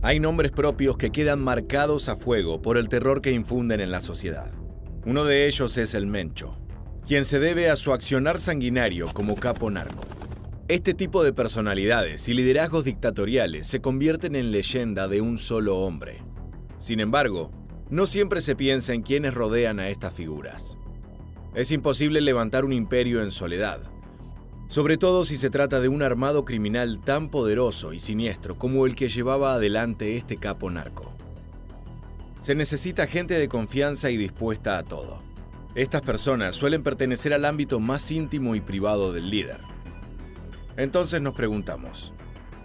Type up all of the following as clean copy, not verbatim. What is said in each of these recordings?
Hay nombres propios que quedan marcados a fuego por el terror que infunden en la sociedad. Uno de ellos es el Mencho, quien se debe a su accionar sanguinario como capo narco. Este tipo de personalidades y liderazgos dictatoriales se convierten en leyenda de un solo hombre. Sin embargo, no siempre se piensa en quienes rodean a estas figuras. Es imposible levantar un imperio en soledad, sobre todo si se trata de un armado criminal tan poderoso y siniestro como el que llevaba adelante este capo narco. Se necesita gente de confianza y dispuesta a todo. Estas personas suelen pertenecer al ámbito más íntimo y privado del líder. Entonces nos preguntamos,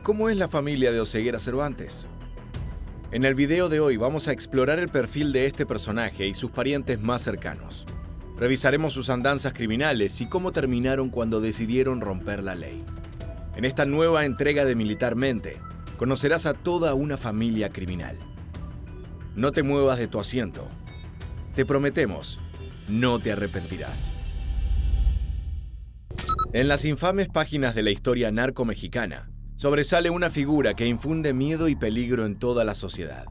¿cómo es la familia de Oseguera Cervantes? En el video de hoy vamos a explorar el perfil de este personaje y sus parientes más cercanos. Revisaremos sus andanzas criminales y cómo terminaron cuando decidieron romper la ley. En esta nueva entrega de Militarmente, conocerás a toda una familia criminal. No te muevas de tu asiento. Te prometemos, no te arrepentirás. En las infames páginas de la historia narco-mexicana, sobresale una figura que infunde miedo y peligro en toda la sociedad.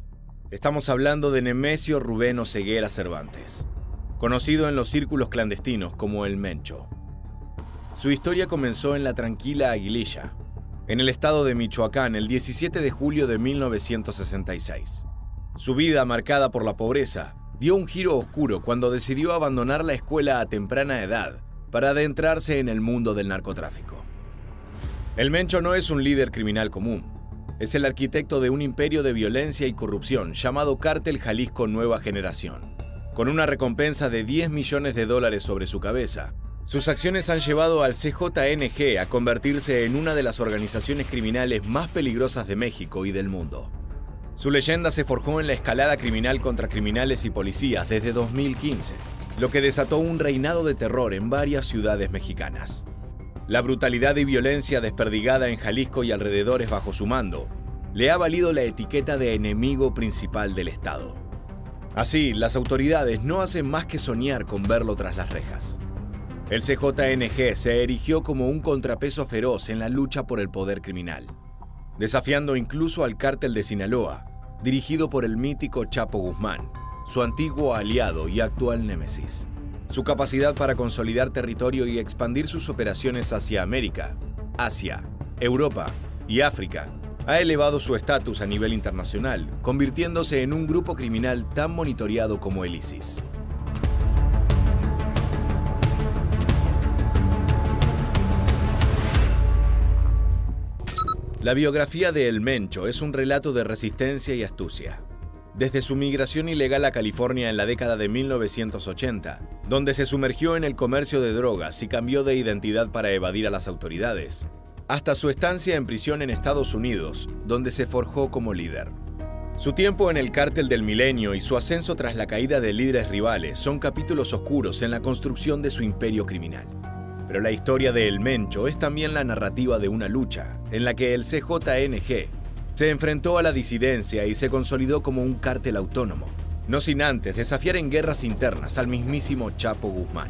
Estamos hablando de Nemesio Rubén Oseguera Cervantes, conocido en los círculos clandestinos como el Mencho. Su historia comenzó en la tranquila Aguililla, en el estado de Michoacán, el 17 de julio de 1966. Su vida, marcada por la pobreza, dio un giro oscuro cuando decidió abandonar la escuela a temprana edad para adentrarse en el mundo del narcotráfico. El Mencho no es un líder criminal común. Es el arquitecto de un imperio de violencia y corrupción llamado Cártel Jalisco Nueva Generación. Con una recompensa de $10 millones sobre su cabeza, sus acciones han llevado al CJNG a convertirse en una de las organizaciones criminales más peligrosas de México y del mundo. Su leyenda se forjó en la escalada criminal contra criminales y policías desde 2015, lo que desató un reinado de terror en varias ciudades mexicanas. La brutalidad y violencia desperdigada en Jalisco y alrededores bajo su mando le ha valido la etiqueta de enemigo principal del Estado. Así, las autoridades no hacen más que soñar con verlo tras las rejas. El CJNG se erigió como un contrapeso feroz en la lucha por el poder criminal, desafiando incluso al Cártel de Sinaloa, dirigido por el mítico Chapo Guzmán, su antiguo aliado y actual némesis. Su capacidad para consolidar territorio y expandir sus operaciones hacia América, Asia, Europa y África ha elevado su estatus a nivel internacional, convirtiéndose en un grupo criminal tan monitoreado como el ISIS. La biografía de El Mencho es un relato de resistencia y astucia. Desde su migración ilegal a California en la década de 1980, donde se sumergió en el comercio de drogas y cambió de identidad para evadir a las autoridades, hasta su estancia en prisión en Estados Unidos, donde se forjó como líder. Su tiempo en el Cártel del Milenio y su ascenso tras la caída de líderes rivales son capítulos oscuros en la construcción de su imperio criminal. Pero la historia de El Mencho es también la narrativa de una lucha en la que el CJNG se enfrentó a la disidencia y se consolidó como un cártel autónomo, no sin antes desafiar en guerras internas al mismísimo Chapo Guzmán.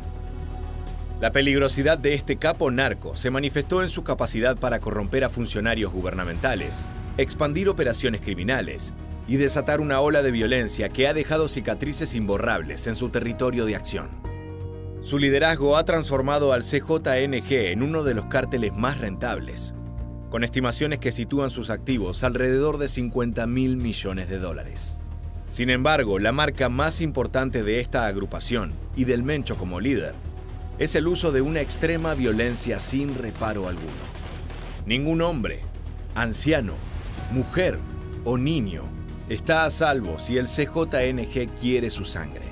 La peligrosidad de este capo narco se manifestó en su capacidad para corromper a funcionarios gubernamentales, expandir operaciones criminales y desatar una ola de violencia que ha dejado cicatrices imborrables en su territorio de acción. Su liderazgo ha transformado al CJNG en uno de los cárteles más rentables, con estimaciones que sitúan sus activos alrededor de $50.000 millones. Sin embargo, la marca más importante de esta agrupación y del Mencho como líder es el uso de una extrema violencia sin reparo alguno. Ningún hombre, anciano, mujer o niño está a salvo si el CJNG quiere su sangre.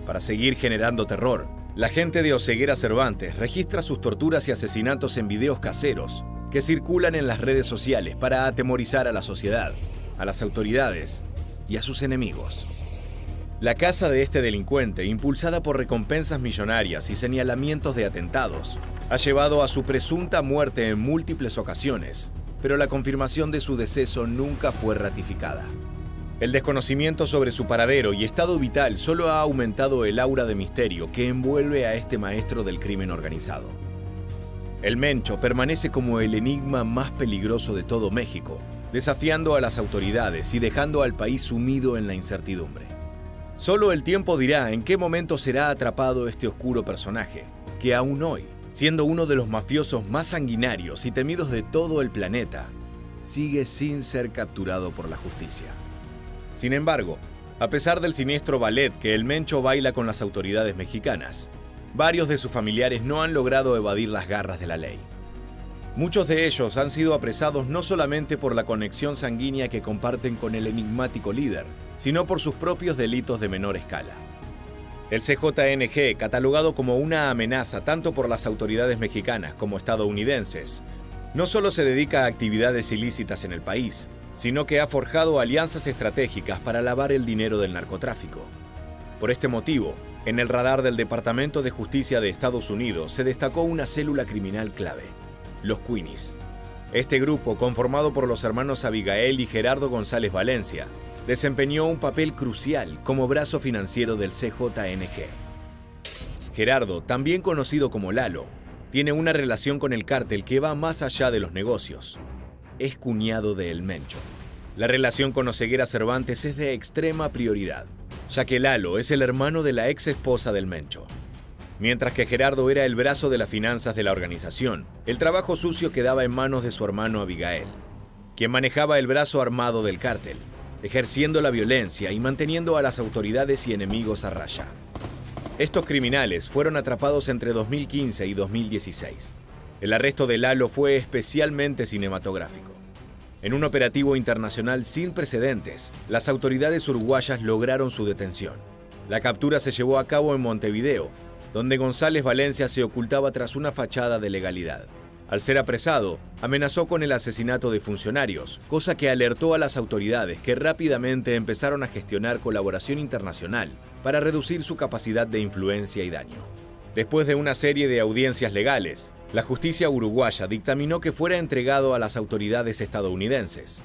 Para seguir generando terror, la gente de Oseguera Cervantes registra sus torturas y asesinatos en videos caseros que circulan en las redes sociales para atemorizar a la sociedad, a las autoridades y a sus enemigos. La caza de este delincuente, impulsada por recompensas millonarias y señalamientos de atentados, ha llevado a su presunta muerte en múltiples ocasiones, pero la confirmación de su deceso nunca fue ratificada. El desconocimiento sobre su paradero y estado vital solo ha aumentado el aura de misterio que envuelve a este maestro del crimen organizado. El Mencho permanece como el enigma más peligroso de todo México, desafiando a las autoridades y dejando al país sumido en la incertidumbre. Solo el tiempo dirá en qué momento será atrapado este oscuro personaje, que aún hoy, siendo uno de los mafiosos más sanguinarios y temidos de todo el planeta, sigue sin ser capturado por la justicia. Sin embargo, a pesar del siniestro ballet que el Mencho baila con las autoridades mexicanas, varios de sus familiares no han logrado evadir las garras de la ley. Muchos de ellos han sido apresados no solamente por la conexión sanguínea que comparten con el enigmático líder, sino por sus propios delitos de menor escala. El CJNG, catalogado como una amenaza tanto por las autoridades mexicanas como estadounidenses, no solo se dedica a actividades ilícitas en el país, sino que ha forjado alianzas estratégicas para lavar el dinero del narcotráfico. Por este motivo, en el radar del Departamento de Justicia de Estados Unidos se destacó una célula criminal clave: los Queenies. Este grupo, conformado por los hermanos Abigail y Gerardo González Valencia, desempeñó un papel crucial como brazo financiero del CJNG. Gerardo, también conocido como Lalo, tiene una relación con el cártel que va más allá de los negocios. Es cuñado de El Mencho. La relación con Oseguera Cervantes es de extrema prioridad, ya que Lalo es el hermano de la ex esposa del Mencho. Mientras que Gerardo era el brazo de las finanzas de la organización, el trabajo sucio quedaba en manos de su hermano Abigail, quien manejaba el brazo armado del cártel, ejerciendo la violencia y manteniendo a las autoridades y enemigos a raya. Estos criminales fueron atrapados entre 2015 y 2016. El arresto de Lalo fue especialmente cinematográfico. En un operativo internacional sin precedentes, las autoridades uruguayas lograron su detención. La captura se llevó a cabo en Montevideo, donde González Valencia se ocultaba tras una fachada de legalidad. Al ser apresado, amenazó con el asesinato de funcionarios, cosa que alertó a las autoridades, que rápidamente empezaron a gestionar colaboración internacional para reducir su capacidad de influencia y daño. Después de una serie de audiencias legales, la justicia uruguaya dictaminó que fuera entregado a las autoridades estadounidenses.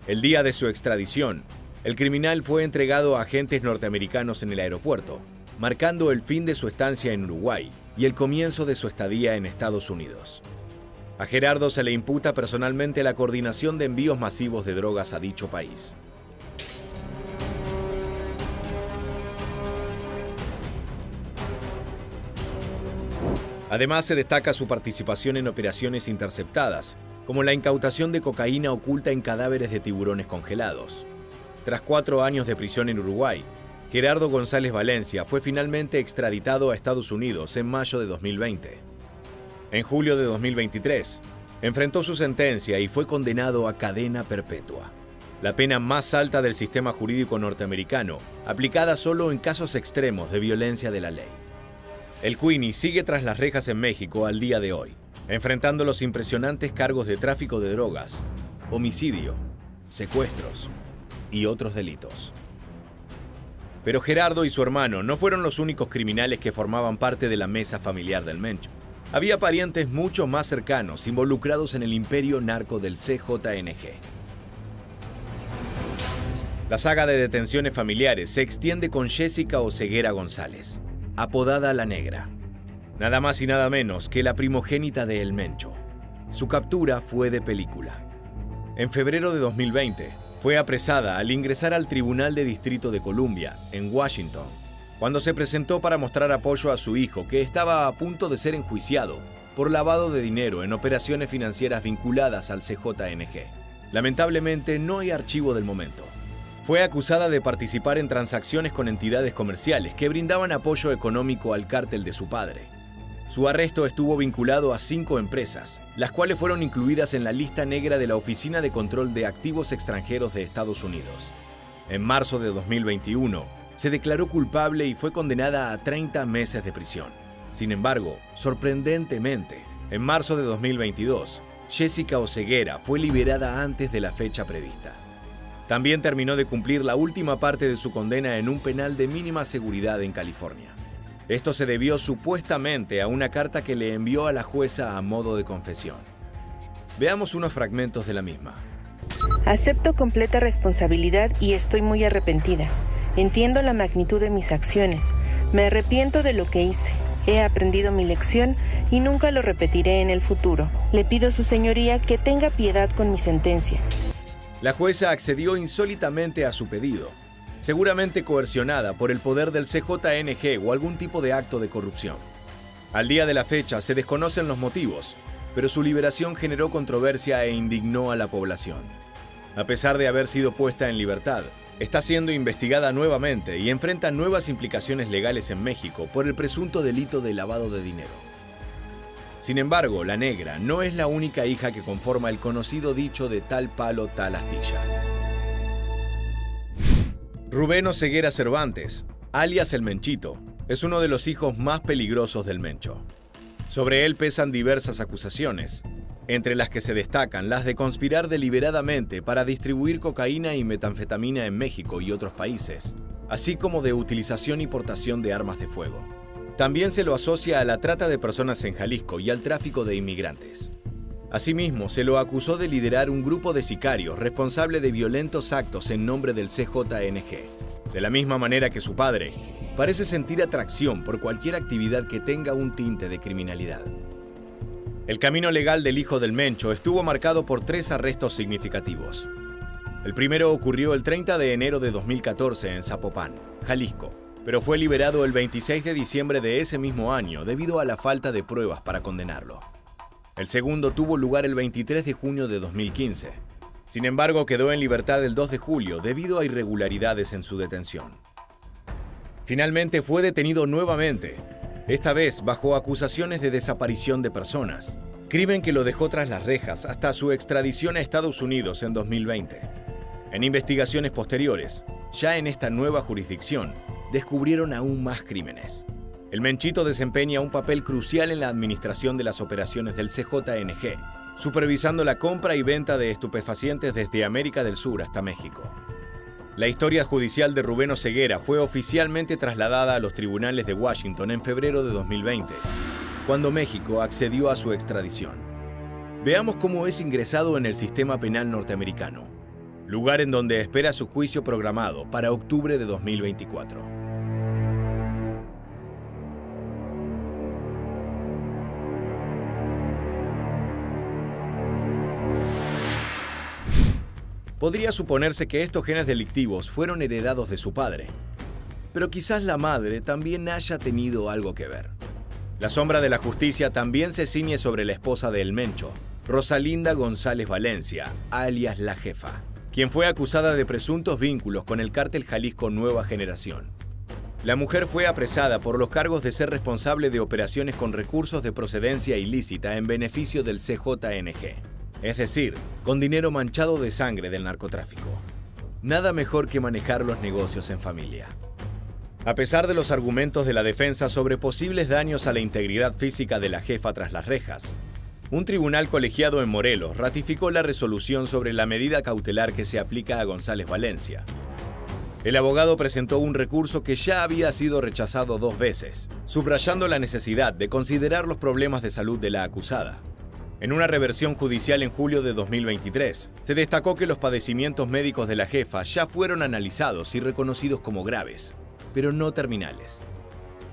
El día de su extradición, el criminal fue entregado a agentes norteamericanos en el aeropuerto, marcando el fin de su estancia en Uruguay y el comienzo de su estadía en Estados Unidos. A Gerardo se le imputa personalmente la coordinación de envíos masivos de drogas a dicho país. Además, se destaca su participación en operaciones interceptadas, como la incautación de cocaína oculta en cadáveres de tiburones congelados. Tras 4 años de prisión en Uruguay, Gerardo González Valencia fue finalmente extraditado a Estados Unidos en mayo de 2020. En julio de 2023, enfrentó su sentencia y fue condenado a cadena perpetua, la pena más alta del sistema jurídico norteamericano, aplicada solo en casos extremos de violencia de la ley. El Queenie sigue tras las rejas en México al día de hoy, enfrentando los impresionantes cargos de tráfico de drogas, homicidio, secuestros y otros delitos. Pero Gerardo y su hermano no fueron los únicos criminales que formaban parte de la mesa familiar del Mencho. Había parientes mucho más cercanos involucrados en el imperio narco del CJNG. La saga de detenciones familiares se extiende con Jessica Oseguera González, apodada La Negra. Nada más y nada menos que la primogénita de El Mencho. Su captura fue de película. En febrero de 2020, fue apresada al ingresar al Tribunal de Distrito de Columbia, en Washington, cuando se presentó para mostrar apoyo a su hijo, que estaba a punto de ser enjuiciado por lavado de dinero en operaciones financieras vinculadas al CJNG. Lamentablemente, no hay archivo del momento. Fue acusada de participar en transacciones con entidades comerciales que brindaban apoyo económico al cártel de su padre. Su arresto estuvo vinculado a 5 empresas, las cuales fueron incluidas en la lista negra de la Oficina de Control de Activos Extranjeros de Estados Unidos. En marzo de 2021, se declaró culpable y fue condenada a 30 meses de prisión. Sin embargo, sorprendentemente, en marzo de 2022, Jessica Oseguera fue liberada antes de la fecha prevista. También terminó de cumplir la última parte de su condena en un penal de mínima seguridad en California. Esto se debió supuestamente a una carta que le envió a la jueza a modo de confesión. Veamos unos fragmentos de la misma. Acepto completa responsabilidad y estoy muy arrepentida. Entiendo la magnitud de mis acciones. Me arrepiento de lo que hice. He aprendido mi lección y nunca lo repetiré en el futuro. Le pido a su señoría que tenga piedad con mi sentencia. La jueza accedió insólitamente a su pedido, seguramente coercionada por el poder del CJNG o algún tipo de acto de corrupción. Al día de la fecha se desconocen los motivos, pero su liberación generó controversia e indignó a la población. A pesar de haber sido puesta en libertad, está siendo investigada nuevamente y enfrenta nuevas implicaciones legales en México por el presunto delito de lavado de dinero. Sin embargo, la negra no es la única hija que conforma el conocido dicho de tal palo, tal astilla. Rubén Oseguera Cervantes, alias El Menchito, es uno de los hijos más peligrosos del Mencho. Sobre él pesan diversas acusaciones, entre las que se destacan las de conspirar deliberadamente para distribuir cocaína y metanfetamina en México y otros países, así como de utilización y portación de armas de fuego. También se lo asocia a la trata de personas en Jalisco y al tráfico de inmigrantes. Asimismo, se lo acusó de liderar un grupo de sicarios responsable de violentos actos en nombre del CJNG. De la misma manera que su padre, parece sentir atracción por cualquier actividad que tenga un tinte de criminalidad. El camino legal del hijo del Mencho estuvo marcado por 3 arrestos significativos. El primero ocurrió el 30 de enero de 2014 en Zapopan, Jalisco, pero fue liberado el 26 de diciembre de ese mismo año debido a la falta de pruebas para condenarlo. El segundo tuvo lugar el 23 de junio de 2015. Sin embargo, quedó en libertad el 2 de julio debido a irregularidades en su detención. Finalmente fue detenido nuevamente, esta vez bajo acusaciones de desaparición de personas, crimen que lo dejó tras las rejas hasta su extradición a Estados Unidos en 2020. En investigaciones posteriores, ya en esta nueva jurisdicción, descubrieron aún más crímenes. El Menchito desempeña un papel crucial en la administración de las operaciones del CJNG, supervisando la compra y venta de estupefacientes desde América del Sur hasta México. La historia judicial de Rubén Oseguera fue oficialmente trasladada a los tribunales de Washington en febrero de 2020, cuando México accedió a su extradición. Veamos cómo es ingresado en el sistema penal norteamericano, lugar en donde espera su juicio programado para octubre de 2024. Podría suponerse que estos genes delictivos fueron heredados de su padre, pero quizás la madre también haya tenido algo que ver. La sombra de la justicia también se ciñe sobre la esposa de El Mencho, Rosalinda González Valencia, alias La Jefa, quien fue acusada de presuntos vínculos con el cártel Jalisco Nueva Generación. La mujer fue apresada por los cargos de ser responsable de operaciones con recursos de procedencia ilícita en beneficio del CJNG. Es decir, con dinero manchado de sangre del narcotráfico. Nada mejor que manejar los negocios en familia. A pesar de los argumentos de la defensa sobre posibles daños a la integridad física de la jefa tras las rejas, un tribunal colegiado en Morelos ratificó la resolución sobre la medida cautelar que se aplica a González Valencia. El abogado presentó un recurso que ya había sido rechazado 2 veces, subrayando la necesidad de considerar los problemas de salud de la acusada. En una reversión judicial en julio de 2023, se destacó que los padecimientos médicos de la jefa ya fueron analizados y reconocidos como graves, pero no terminales.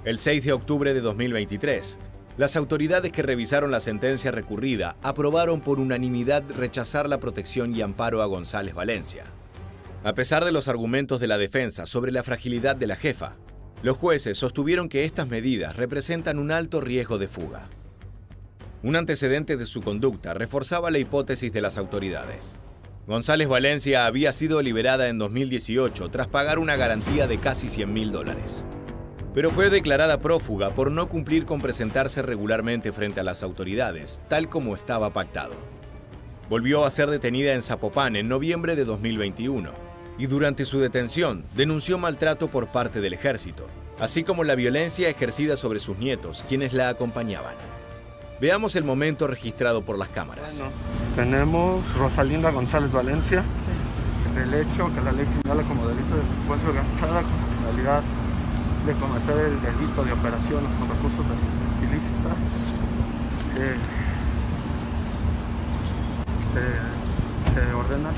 El 6 de octubre de 2023, las autoridades que revisaron la sentencia recurrida aprobaron por unanimidad rechazar la protección y amparo a González Valencia. A pesar de los argumentos de la defensa sobre la fragilidad de la jefa, los jueces sostuvieron que estas medidas representan un alto riesgo de fuga. Un antecedente de su conducta reforzaba la hipótesis de las autoridades. González Valencia había sido liberada en 2018 tras pagar una garantía de casi $100,000. Pero fue declarada prófuga por no cumplir con presentarse regularmente frente a las autoridades, tal como estaba pactado. Volvió a ser detenida en Zapopan en noviembre de 2021 y durante su detención denunció maltrato por parte del ejército, así como la violencia ejercida sobre sus nietos, quienes la acompañaban. Veamos el momento registrado por las cámaras. Bueno, tenemos Rosalinda González Valencia, el hecho que la ley señala como delito de delincuencia organizada con la finalidad de cometer el delito de operaciones con recursos de procedencia ilícita. Se ordena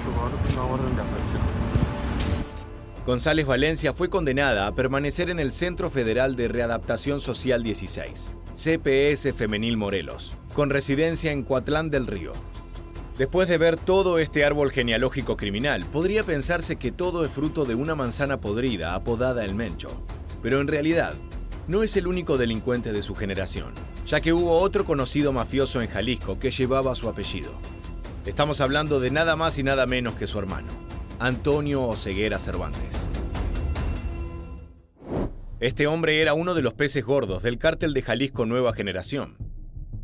una orden de aprehensión. González Valencia fue condenada a permanecer en el Centro Federal de Readaptación Social 16, CPS Femenil Morelos, con residencia en Coatlán del Río. Después de ver todo este árbol genealógico criminal, podría pensarse que todo es fruto de una manzana podrida apodada El Mencho. Pero en realidad, no es el único delincuente de su generación, ya que hubo otro conocido mafioso en Jalisco que llevaba su apellido. Estamos hablando de nada más y nada menos que su hermano, Antonio Oseguera Cervantes. Este hombre era uno de los peces gordos del cártel de Jalisco Nueva Generación.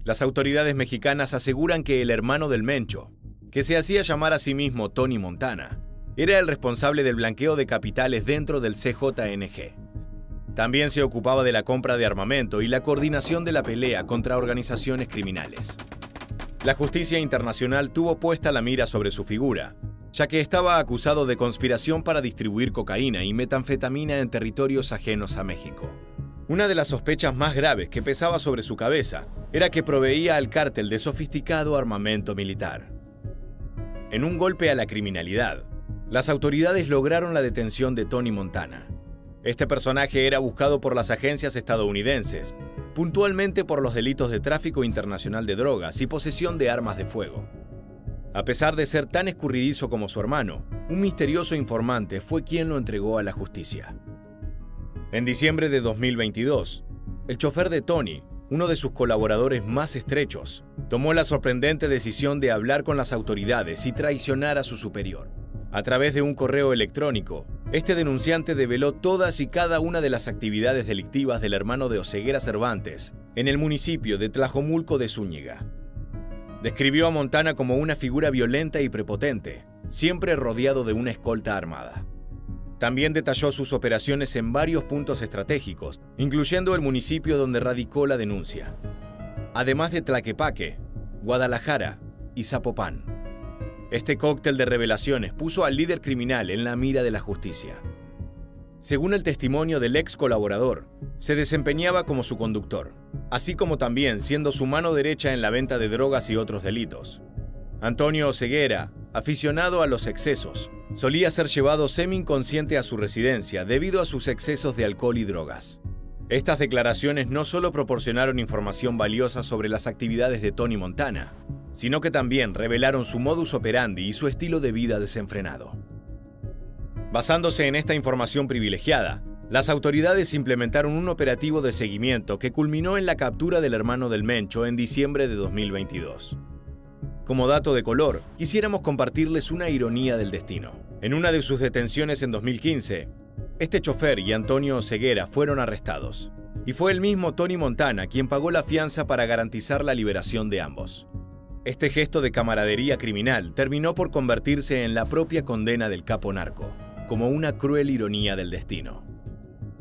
Las autoridades mexicanas aseguran que el hermano del Mencho, que se hacía llamar a sí mismo Tony Montana, era el responsable del blanqueo de capitales dentro del CJNG. También se ocupaba de la compra de armamento y la coordinación de la pelea contra organizaciones criminales. La justicia internacional tuvo puesta la mira sobre su figura, ya que estaba acusado de conspiración para distribuir cocaína y metanfetamina en territorios ajenos a México. Una de las sospechas más graves que pesaba sobre su cabeza era que proveía al cártel de sofisticado armamento militar. En un golpe a la criminalidad, las autoridades lograron la detención de Tony Montana. Este personaje era buscado por las agencias estadounidenses, puntualmente por los delitos de tráfico internacional de drogas y posesión de armas de fuego. A pesar de ser tan escurridizo como su hermano, un misterioso informante fue quien lo entregó a la justicia. En diciembre de 2022, el chofer de Tony, uno de sus colaboradores más estrechos, tomó la sorprendente decisión de hablar con las autoridades y traicionar a su superior. A través de un correo electrónico, este denunciante develó todas y cada una de las actividades delictivas del hermano de Oseguera Cervantes en el municipio de Tlajomulco de Zúñiga. Describió a Montana como una figura violenta y prepotente, siempre rodeado de una escolta armada. También detalló sus operaciones en varios puntos estratégicos, incluyendo el municipio donde radicó la denuncia, además de Tlaquepaque, Guadalajara y Zapopan. Este cóctel de revelaciones puso al líder criminal en la mira de la justicia. Según el testimonio del ex colaborador, se desempeñaba como su conductor, así como también siendo su mano derecha en la venta de drogas y otros delitos. Antonio Oseguera, aficionado a los excesos, solía ser llevado semi-inconsciente a su residencia debido a sus excesos de alcohol y drogas. Estas declaraciones no solo proporcionaron información valiosa sobre las actividades de Tony Montana, sino que también revelaron su modus operandi y su estilo de vida desenfrenado. Basándose en esta información privilegiada, las autoridades implementaron un operativo de seguimiento que culminó en la captura del hermano del Mencho en diciembre de 2022. Como dato de color, quisiéramos compartirles una ironía del destino. En una de sus detenciones en 2015, este chofer y Antonio Oseguera fueron arrestados, y fue el mismo Tony Montana quien pagó la fianza para garantizar la liberación de ambos. Este gesto de camaradería criminal terminó por convertirse en la propia condena del capo narco, como una cruel ironía del destino.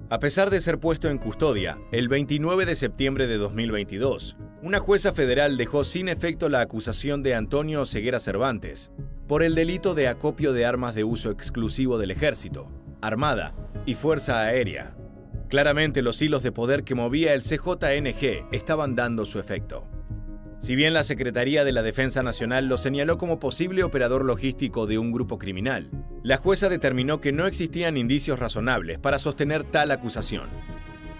A pesar de ser puesto en custodia, el 29 de septiembre de 2022, una jueza federal dejó sin efecto la acusación de Antonio Oseguera Cervantes por el delito de acopio de armas de uso exclusivo del Ejército, Armada y Fuerza Aérea. Claramente los hilos de poder que movía el CJNG estaban dando su efecto. Si bien la Secretaría de la Defensa Nacional lo señaló como posible operador logístico de un grupo criminal, la jueza determinó que no existían indicios razonables para sostener tal acusación.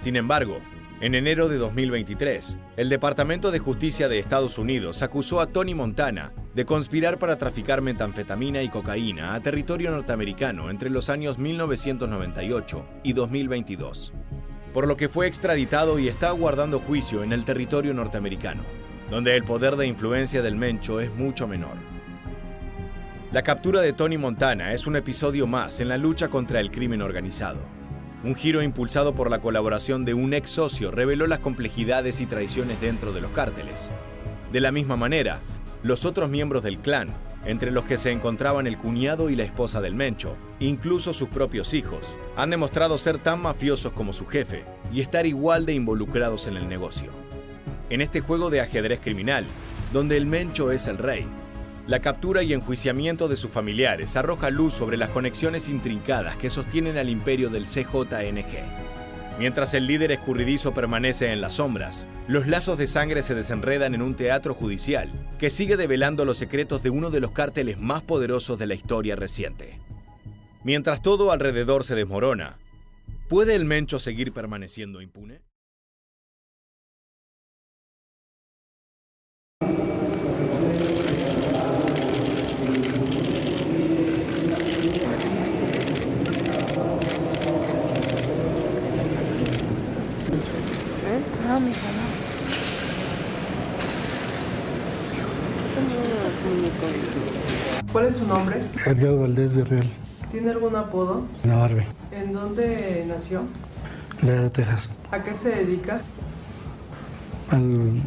Sin embargo, en enero de 2023, el Departamento de Justicia de Estados Unidos acusó a Tony Montana de conspirar para traficar metanfetamina y cocaína a territorio norteamericano entre los años 1998 y 2022, por lo que fue extraditado y está aguardando juicio en el territorio norteamericano, donde el poder de influencia del Mencho es mucho menor. La captura de Tony Montana es un episodio más en la lucha contra el crimen organizado. Un giro impulsado por la colaboración de un ex socio reveló las complejidades y traiciones dentro de los cárteles. De la misma manera, los otros miembros del clan, entre los que se encontraban el cuñado y la esposa del Mencho, incluso sus propios hijos, han demostrado ser tan mafiosos como su jefe y estar igual de involucrados en el negocio. En este juego de ajedrez criminal, donde el Mencho es el rey, la captura y enjuiciamiento de sus familiares arroja luz sobre las conexiones intrincadas que sostienen al imperio del CJNG. Mientras el líder escurridizo permanece en las sombras, los lazos de sangre se desenredan en un teatro judicial que sigue develando los secretos de uno de los cárteles más poderosos de la historia reciente. Mientras todo alrededor se desmorona, ¿puede el Mencho seguir permaneciendo impune? ¿Cuál es su nombre? Edgar Valdés Villarreal. ¿Tiene algún apodo? La Barbie. ¿En dónde nació? Laredo, Texas. ¿A qué se dedica? Al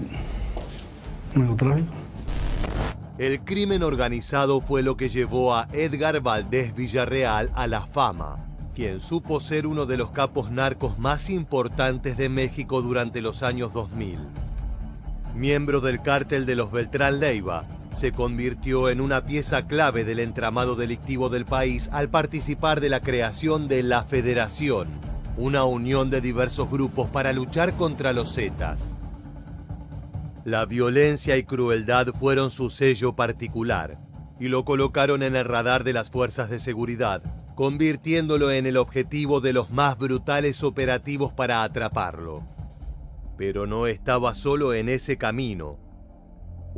narcotráfico. El crimen organizado fue lo que llevó a Edgar Valdés Villarreal a la fama, quien supo ser uno de los capos narcos más importantes de México durante los años 2000. Miembro del cártel de los Beltrán Leiva, se convirtió en una pieza clave del entramado delictivo del país al participar de la creación de la Federación, una unión de diversos grupos para luchar contra los Zetas. La violencia y crueldad fueron su sello particular y lo colocaron en el radar de las fuerzas de seguridad, convirtiéndolo en el objetivo de los más brutales operativos para atraparlo. Pero no estaba solo en ese camino.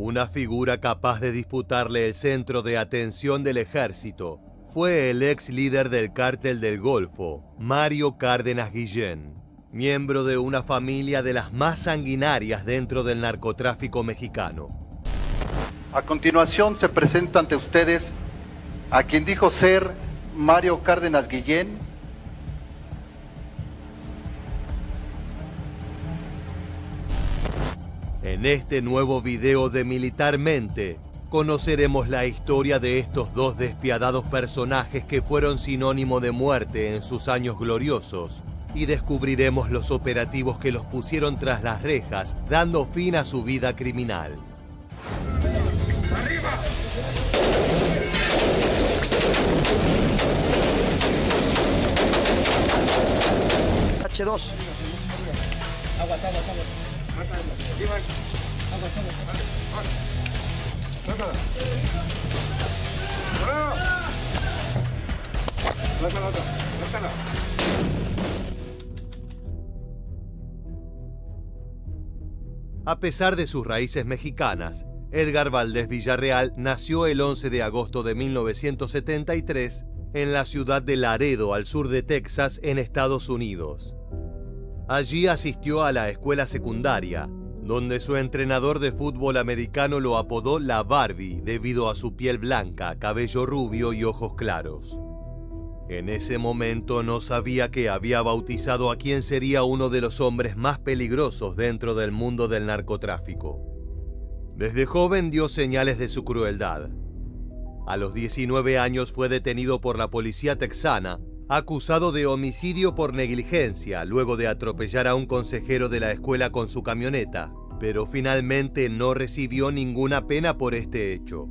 Una figura capaz de disputarle el centro de atención del ejército fue el ex líder del Cártel del Golfo, Mario Cárdenas Guillén, miembro de una familia de las más sanguinarias dentro del narcotráfico mexicano. A continuación se presenta ante ustedes a quien dijo ser Mario Cárdenas Guillén, En este nuevo video de Militarmente, conoceremos la historia de estos dos despiadados personajes que fueron sinónimo de muerte en sus años gloriosos y descubriremos los operativos que los pusieron tras las rejas, dando fin a su vida criminal. ¡Arriba! H2. Aguas. A pesar de sus raíces mexicanas, Edgar Valdés Villarreal nació el 11 de agosto de 1973 en la ciudad de Laredo, al sur de Texas, en Estados Unidos. Allí asistió a la escuela secundaria, donde su entrenador de fútbol americano lo apodó la Barbie debido a su piel blanca, cabello rubio y ojos claros. En ese momento no sabía que había bautizado a quien sería uno de los hombres más peligrosos dentro del mundo del narcotráfico. Desde joven dio señales de su crueldad. A los 19 años fue detenido por la policía texana, acusado de homicidio por negligencia luego de atropellar a un consejero de la escuela con su camioneta, pero finalmente no recibió ninguna pena por este hecho.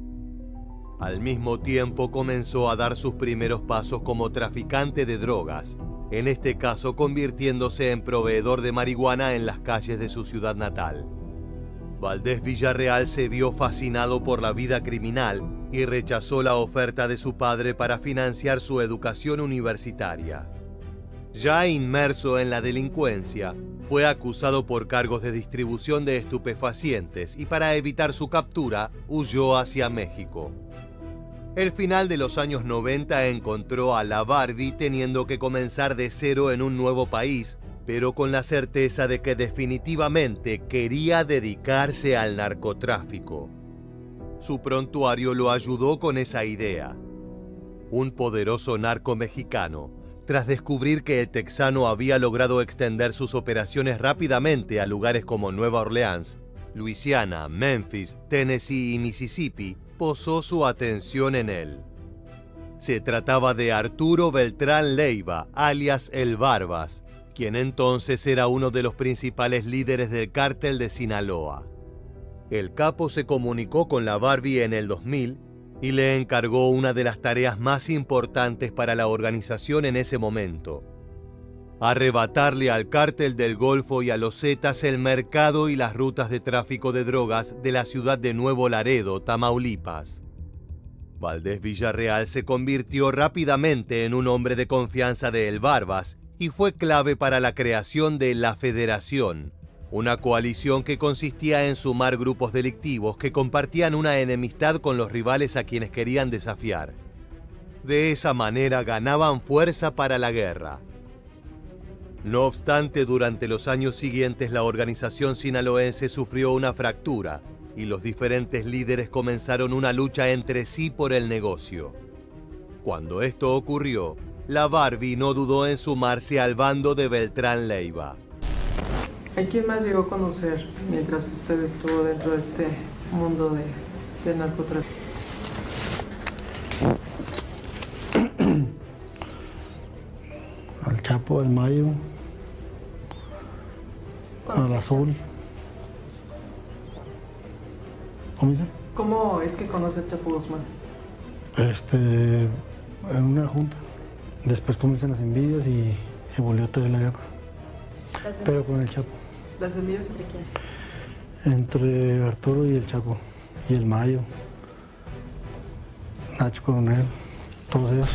Al mismo tiempo comenzó a dar sus primeros pasos como traficante de drogas, en este caso convirtiéndose en proveedor de marihuana en las calles de su ciudad natal. Valdés Villarreal se vio fascinado por la vida criminal y rechazó la oferta de su padre para financiar su educación universitaria. Ya inmerso en la delincuencia, fue acusado por cargos de distribución de estupefacientes y para evitar su captura, huyó hacia México. El final de los años 90 encontró a la Barbie teniendo que comenzar de cero en un nuevo país, pero con la certeza de que definitivamente quería dedicarse al narcotráfico. Su prontuario lo ayudó con esa idea. Un poderoso narco mexicano, tras descubrir que el texano había logrado extender sus operaciones rápidamente a lugares como Nueva Orleans, Luisiana, Memphis, Tennessee y Mississippi, posó su atención en él. Se trataba de Arturo Beltrán Leiva, alias El Barbas, quien entonces era uno de los principales líderes del cártel de Sinaloa. El capo se comunicó con la Barbie en el 2000 y le encargó una de las tareas más importantes para la organización en ese momento: arrebatarle al cártel del Golfo y a los Zetas el mercado y las rutas de tráfico de drogas de la ciudad de Nuevo Laredo, Tamaulipas. Valdés Villarreal se convirtió rápidamente en un hombre de confianza de El Barbas y fue clave para la creación de la Federación, una coalición que consistía en sumar grupos delictivos que compartían una enemistad con los rivales a quienes querían desafiar. De esa manera ganaban fuerza para la guerra. No obstante, durante los años siguientes la organización sinaloense sufrió una fractura y los diferentes líderes comenzaron una lucha entre sí por el negocio. Cuando esto ocurrió, la Barbie no dudó en sumarse al bando de Beltrán Leiva. ¿A quién más llegó a conocer mientras usted estuvo dentro de este mundo de narcotráfico? Al Chapo, al Mayo, al Azul. ¿Cómo dice? ¿Cómo es que conoce a Chapo Guzmán? En una junta. Después comienzan las envidias y se volvió toda la guerra. Pero con el Chapo. ¿Las envidias entre quién? Entre Arturo y el Chapo. Y el Mayo. Nacho Coronel. Todos ellos.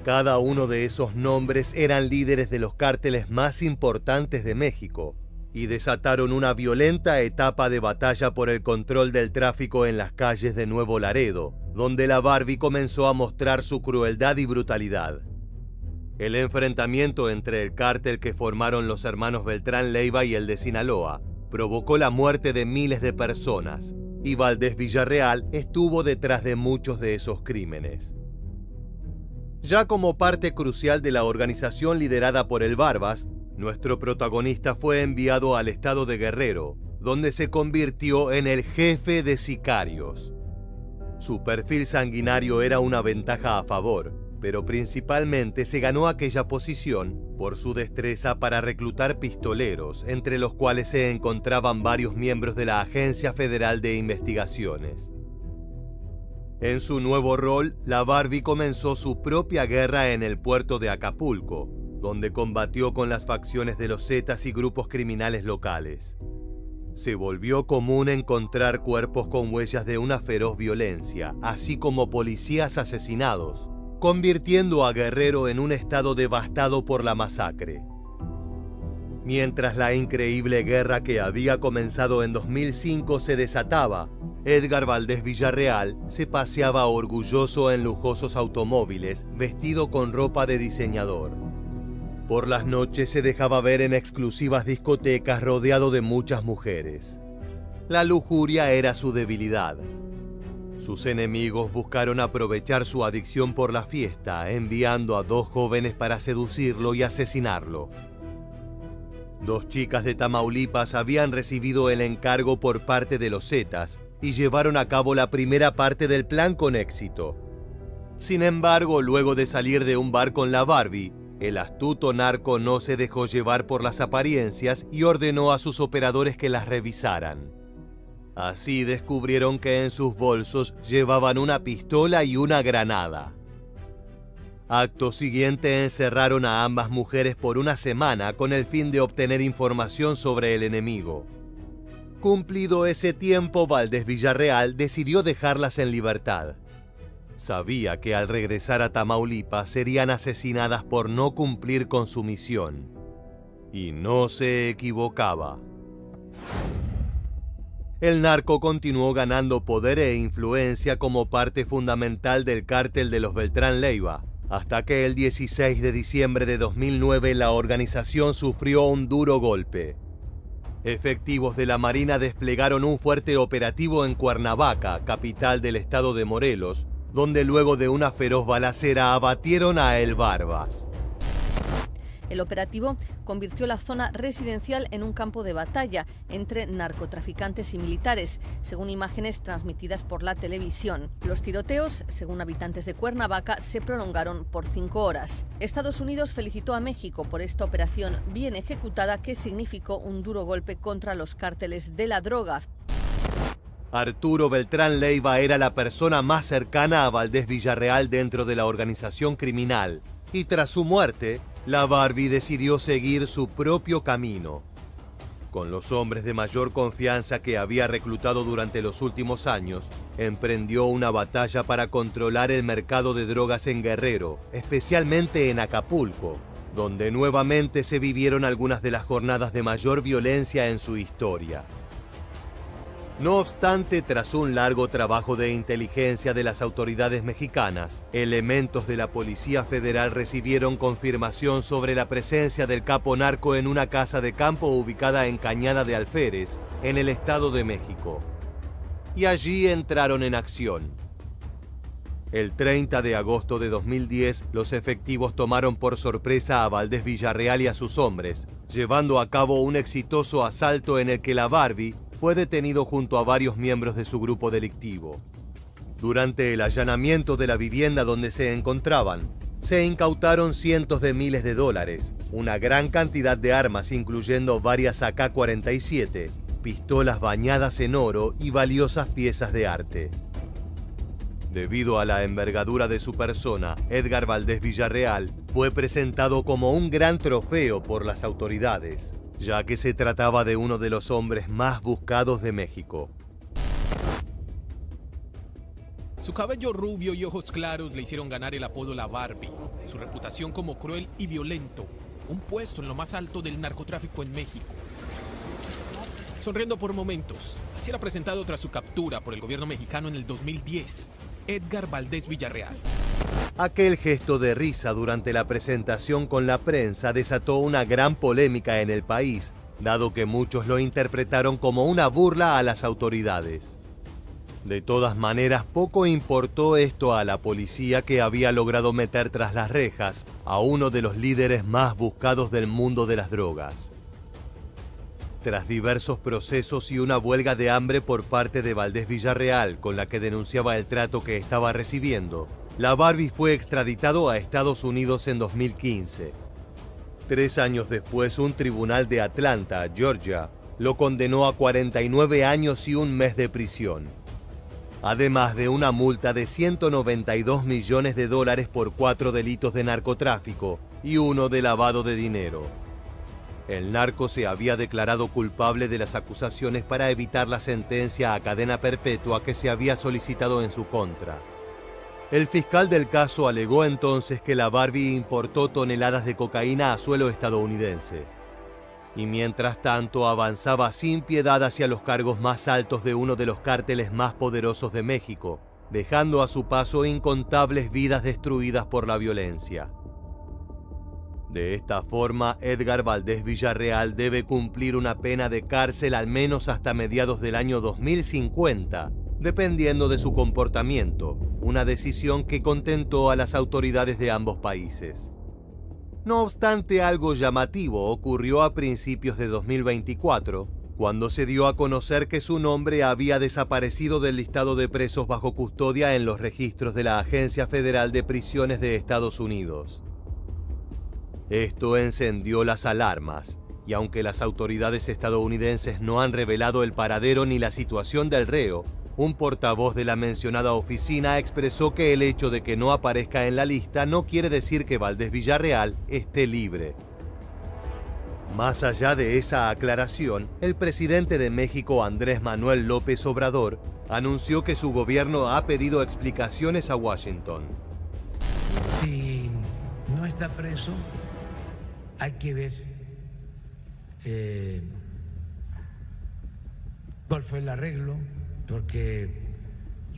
Cada uno de esos nombres eran líderes de los cárteles más importantes de México y desataron una violenta etapa de batalla por el control del tráfico en las calles de Nuevo Laredo, donde la Barbie comenzó a mostrar su crueldad y brutalidad. El enfrentamiento entre el cártel que formaron los hermanos Beltrán Leiva y el de Sinaloa provocó la muerte de miles de personas, y Valdés Villarreal estuvo detrás de muchos de esos crímenes. Ya como parte crucial de la organización liderada por el Barbas, nuestro protagonista fue enviado al estado de Guerrero, donde se convirtió en el jefe de sicarios. Su perfil sanguinario era una ventaja a favor, pero principalmente se ganó aquella posición por su destreza para reclutar pistoleros, entre los cuales se encontraban varios miembros de la Agencia Federal de Investigaciones. En su nuevo rol, la Barbie comenzó su propia guerra en el puerto de Acapulco, donde combatió con las facciones de los Zetas y grupos criminales locales. Se volvió común encontrar cuerpos con huellas de una feroz violencia, así como policías asesinados, convirtiendo a Guerrero en un estado devastado por la masacre. Mientras la increíble guerra que había comenzado en 2005 se desataba, Edgar Valdés Villarreal se paseaba orgulloso en lujosos automóviles, vestido con ropa de diseñador. Por las noches se dejaba ver en exclusivas discotecas rodeado de muchas mujeres. La lujuria era su debilidad. Sus enemigos buscaron aprovechar su adicción por la fiesta, enviando a 2 jóvenes para seducirlo y asesinarlo. 2 chicas de Tamaulipas habían recibido el encargo por parte de los Zetas y llevaron a cabo la primera parte del plan con éxito. Sin embargo, luego de salir de un bar con la Barbie, el astuto narco no se dejó llevar por las apariencias y ordenó a sus operadores que las revisaran. Así descubrieron que en sus bolsos llevaban una pistola y una granada. Acto siguiente encerraron a ambas mujeres por una semana con el fin de obtener información sobre el enemigo. Cumplido ese tiempo, Valdés Villarreal decidió dejarlas en libertad. Sabía que al regresar a Tamaulipas serían asesinadas por no cumplir con su misión. Y no se equivocaba. El narco continuó ganando poder e influencia como parte fundamental del cártel de los Beltrán Leiva, hasta que el 16 de diciembre de 2009 la organización sufrió un duro golpe. Efectivos de la Marina desplegaron un fuerte operativo en Cuernavaca, capital del estado de Morelos, donde luego de una feroz balacera abatieron a El Barbas. El operativo convirtió la zona residencial en un campo de batalla entre narcotraficantes y militares, según imágenes transmitidas por la televisión. Los tiroteos, según habitantes de Cuernavaca, se prolongaron por 5 horas. Estados Unidos felicitó a México por esta operación bien ejecutada que significó un duro golpe contra los cárteles de la droga. Arturo Beltrán Leiva era la persona más cercana a Valdés Villarreal dentro de la organización criminal, y tras su muerte, la Barbie decidió seguir su propio camino. Con los hombres de mayor confianza que había reclutado durante los últimos años, emprendió una batalla para controlar el mercado de drogas en Guerrero, especialmente en Acapulco, donde nuevamente se vivieron algunas de las jornadas de mayor violencia en su historia. No obstante, tras un largo trabajo de inteligencia de las autoridades mexicanas, elementos de la Policía Federal recibieron confirmación sobre la presencia del capo narco en una casa de campo ubicada en Cañada de Alférez, en el Estado de México. y allí entraron en acción. El 30 de agosto de 2010, los efectivos tomaron por sorpresa a Valdés Villarreal y a sus hombres, llevando a cabo un exitoso asalto en el que la Barbie fue detenido junto a varios miembros de su grupo delictivo. Durante el allanamiento de la vivienda donde se encontraban, se incautaron cientos de miles de dólares, una gran cantidad de armas incluyendo varias AK-47, pistolas bañadas en oro y valiosas piezas de arte. Debido a la envergadura de su persona, Edgar Valdés Villarreal fue presentado como un gran trofeo por las autoridades, ya que se trataba de uno de los hombres más buscados de México. Su cabello rubio y ojos claros le hicieron ganar el apodo La Barbie, su reputación como cruel y violento, un puesto en lo más alto del narcotráfico en México. Sonriendo por momentos, así era presentado tras su captura por el gobierno mexicano en el 2010, Edgar Valdés Villarreal. Aquel gesto de risa durante la presentación con la prensa desató una gran polémica en el país, dado que muchos lo interpretaron como una burla a las autoridades. De todas maneras, poco importó esto a la policía, que había logrado meter tras las rejas a uno de los líderes más buscados del mundo de las drogas. Tras diversos procesos y una huelga de hambre por parte de Valdés Villarreal, con la que denunciaba el trato que estaba recibiendo, la Barbie fue extraditado a Estados Unidos en 2015. 3 años después, un tribunal de Atlanta, Georgia, lo condenó a 49 años y 1 mes de prisión, además de una multa de 192 millones de dólares por 4 delitos de narcotráfico y 1 de lavado de dinero. El narco se había declarado culpable de las acusaciones para evitar la sentencia a cadena perpetua que se había solicitado en su contra. El fiscal del caso alegó entonces que la Barbie importó toneladas de cocaína a suelo estadounidense. Y mientras tanto avanzaba sin piedad hacia los cargos más altos de uno de los cárteles más poderosos de México, dejando a su paso incontables vidas destruidas por la violencia. De esta forma, Edgar Valdés Villarreal debe cumplir una pena de cárcel al menos hasta mediados del año 2050, dependiendo de su comportamiento, una decisión que contentó a las autoridades de ambos países. No obstante, algo llamativo ocurrió a principios de 2024, cuando se dio a conocer que su nombre había desaparecido del listado de presos bajo custodia en los registros de la Agencia Federal de Prisiones de Estados Unidos. Esto encendió las alarmas, y aunque las autoridades estadounidenses no han revelado el paradero ni la situación del reo, un portavoz de la mencionada oficina expresó que el hecho de que no aparezca en la lista no quiere decir que Valdés Villarreal esté libre. Más allá de esa aclaración, el presidente de México, Andrés Manuel López Obrador, anunció que su gobierno ha pedido explicaciones a Washington. Si no está preso, hay que ver cuál fue el arreglo, porque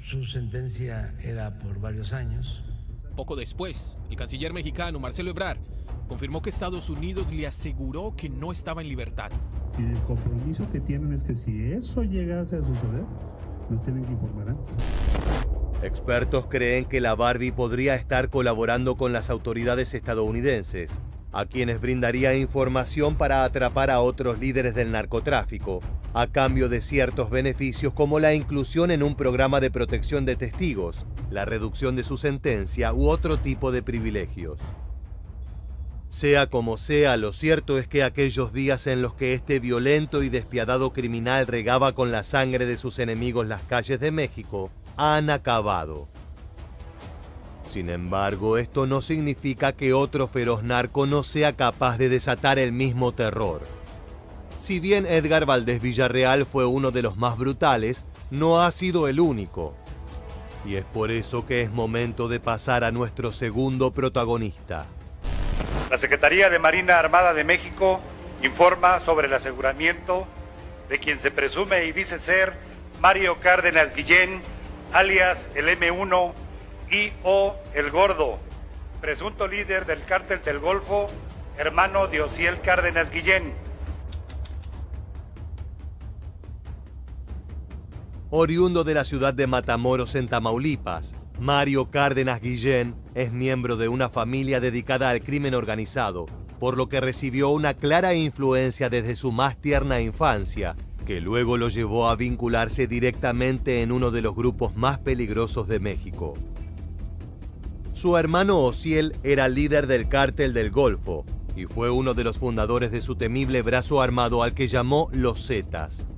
su sentencia era por varios años. Poco después, el canciller mexicano Marcelo Ebrard confirmó que Estados Unidos le aseguró que no estaba en libertad. Y el compromiso que tienen es que si eso llegase a suceder, nos tienen que informar antes. Expertos creen que la Barbie podría estar colaborando con las autoridades estadounidenses, a quienes brindaría información para atrapar a otros líderes del narcotráfico, a cambio de ciertos beneficios como la inclusión en un programa de protección de testigos, la reducción de su sentencia u otro tipo de privilegios. Sea como sea, lo cierto es que aquellos días en los que este violento y despiadado criminal regaba con la sangre de sus enemigos las calles de México han acabado. Sin embargo, esto no significa que otro feroz narco no sea capaz de desatar el mismo terror. Si bien Edgar Valdés Villarreal fue uno de los más brutales, no ha sido el único. Y es por eso que es momento de pasar a nuestro segundo protagonista. La Secretaría de Marina Armada de México informa sobre el aseguramiento de quien se presume y dice ser Mario Cárdenas Guillén, alias el M1 y o El Gordo, presunto líder del Cártel del Golfo, hermano de Osiel Cárdenas Guillén. Oriundo de la ciudad de Matamoros en Tamaulipas, Mario Cárdenas Guillén es miembro de una familia dedicada al crimen organizado, por lo que recibió una clara influencia desde su más tierna infancia, que luego lo llevó a vincularse directamente en uno de los grupos más peligrosos de México. Su hermano Osiel era líder del Cártel del Golfo y fue uno de los fundadores de su temible brazo armado al que llamó Los Zetas.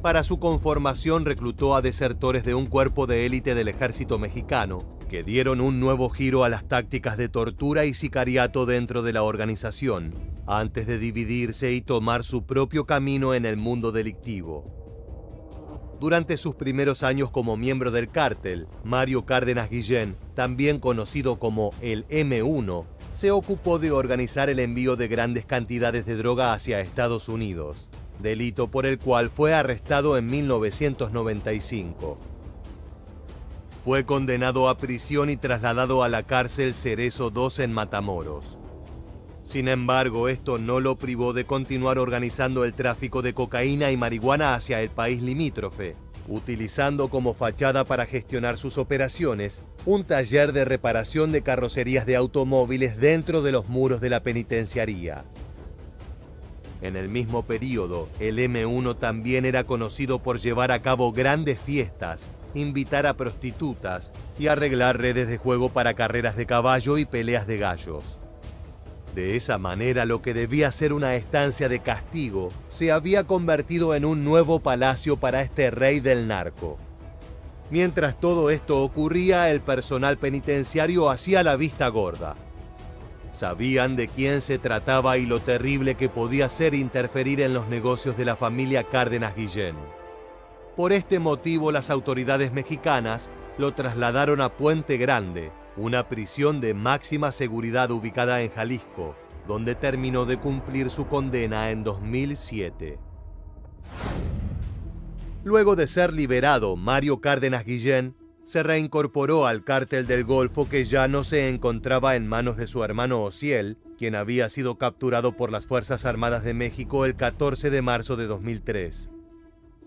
Para su conformación reclutó a desertores de un cuerpo de élite del ejército mexicano, que dieron un nuevo giro a las tácticas de tortura y sicariato dentro de la organización, antes de dividirse y tomar su propio camino en el mundo delictivo. Durante sus primeros años como miembro del cártel, Mario Cárdenas Guillén, también conocido como el M1, se ocupó de organizar el envío de grandes cantidades de droga hacia Estados Unidos, delito por el cual fue arrestado en 1995. Fue condenado a prisión y trasladado a la cárcel Cerezo II en Matamoros. Sin embargo, esto no lo privó de continuar organizando el tráfico de cocaína y marihuana hacia el país limítrofe, utilizando como fachada para gestionar sus operaciones un taller de reparación de carrocerías de automóviles dentro de los muros de la penitenciaría. En el mismo periodo, el M1 también era conocido por llevar a cabo grandes fiestas, invitar a prostitutas y arreglar redes de juego para carreras de caballo y peleas de gallos. De esa manera, lo que debía ser una estancia de castigo se había convertido en un nuevo palacio para este rey del narco. Mientras todo esto ocurría, el personal penitenciario hacía la vista gorda. Sabían de quién se trataba y lo terrible que podía ser interferir en los negocios de la familia Cárdenas Guillén. Por este motivo, las autoridades mexicanas lo trasladaron a Puente Grande, una prisión de máxima seguridad ubicada en Jalisco, donde terminó de cumplir su condena en 2007. Luego de ser liberado, Mario Cárdenas Guillén se reincorporó al Cártel del Golfo, que ya no se encontraba en manos de su hermano Osiel, quien había sido capturado por las Fuerzas Armadas de México el 14 de marzo de 2003.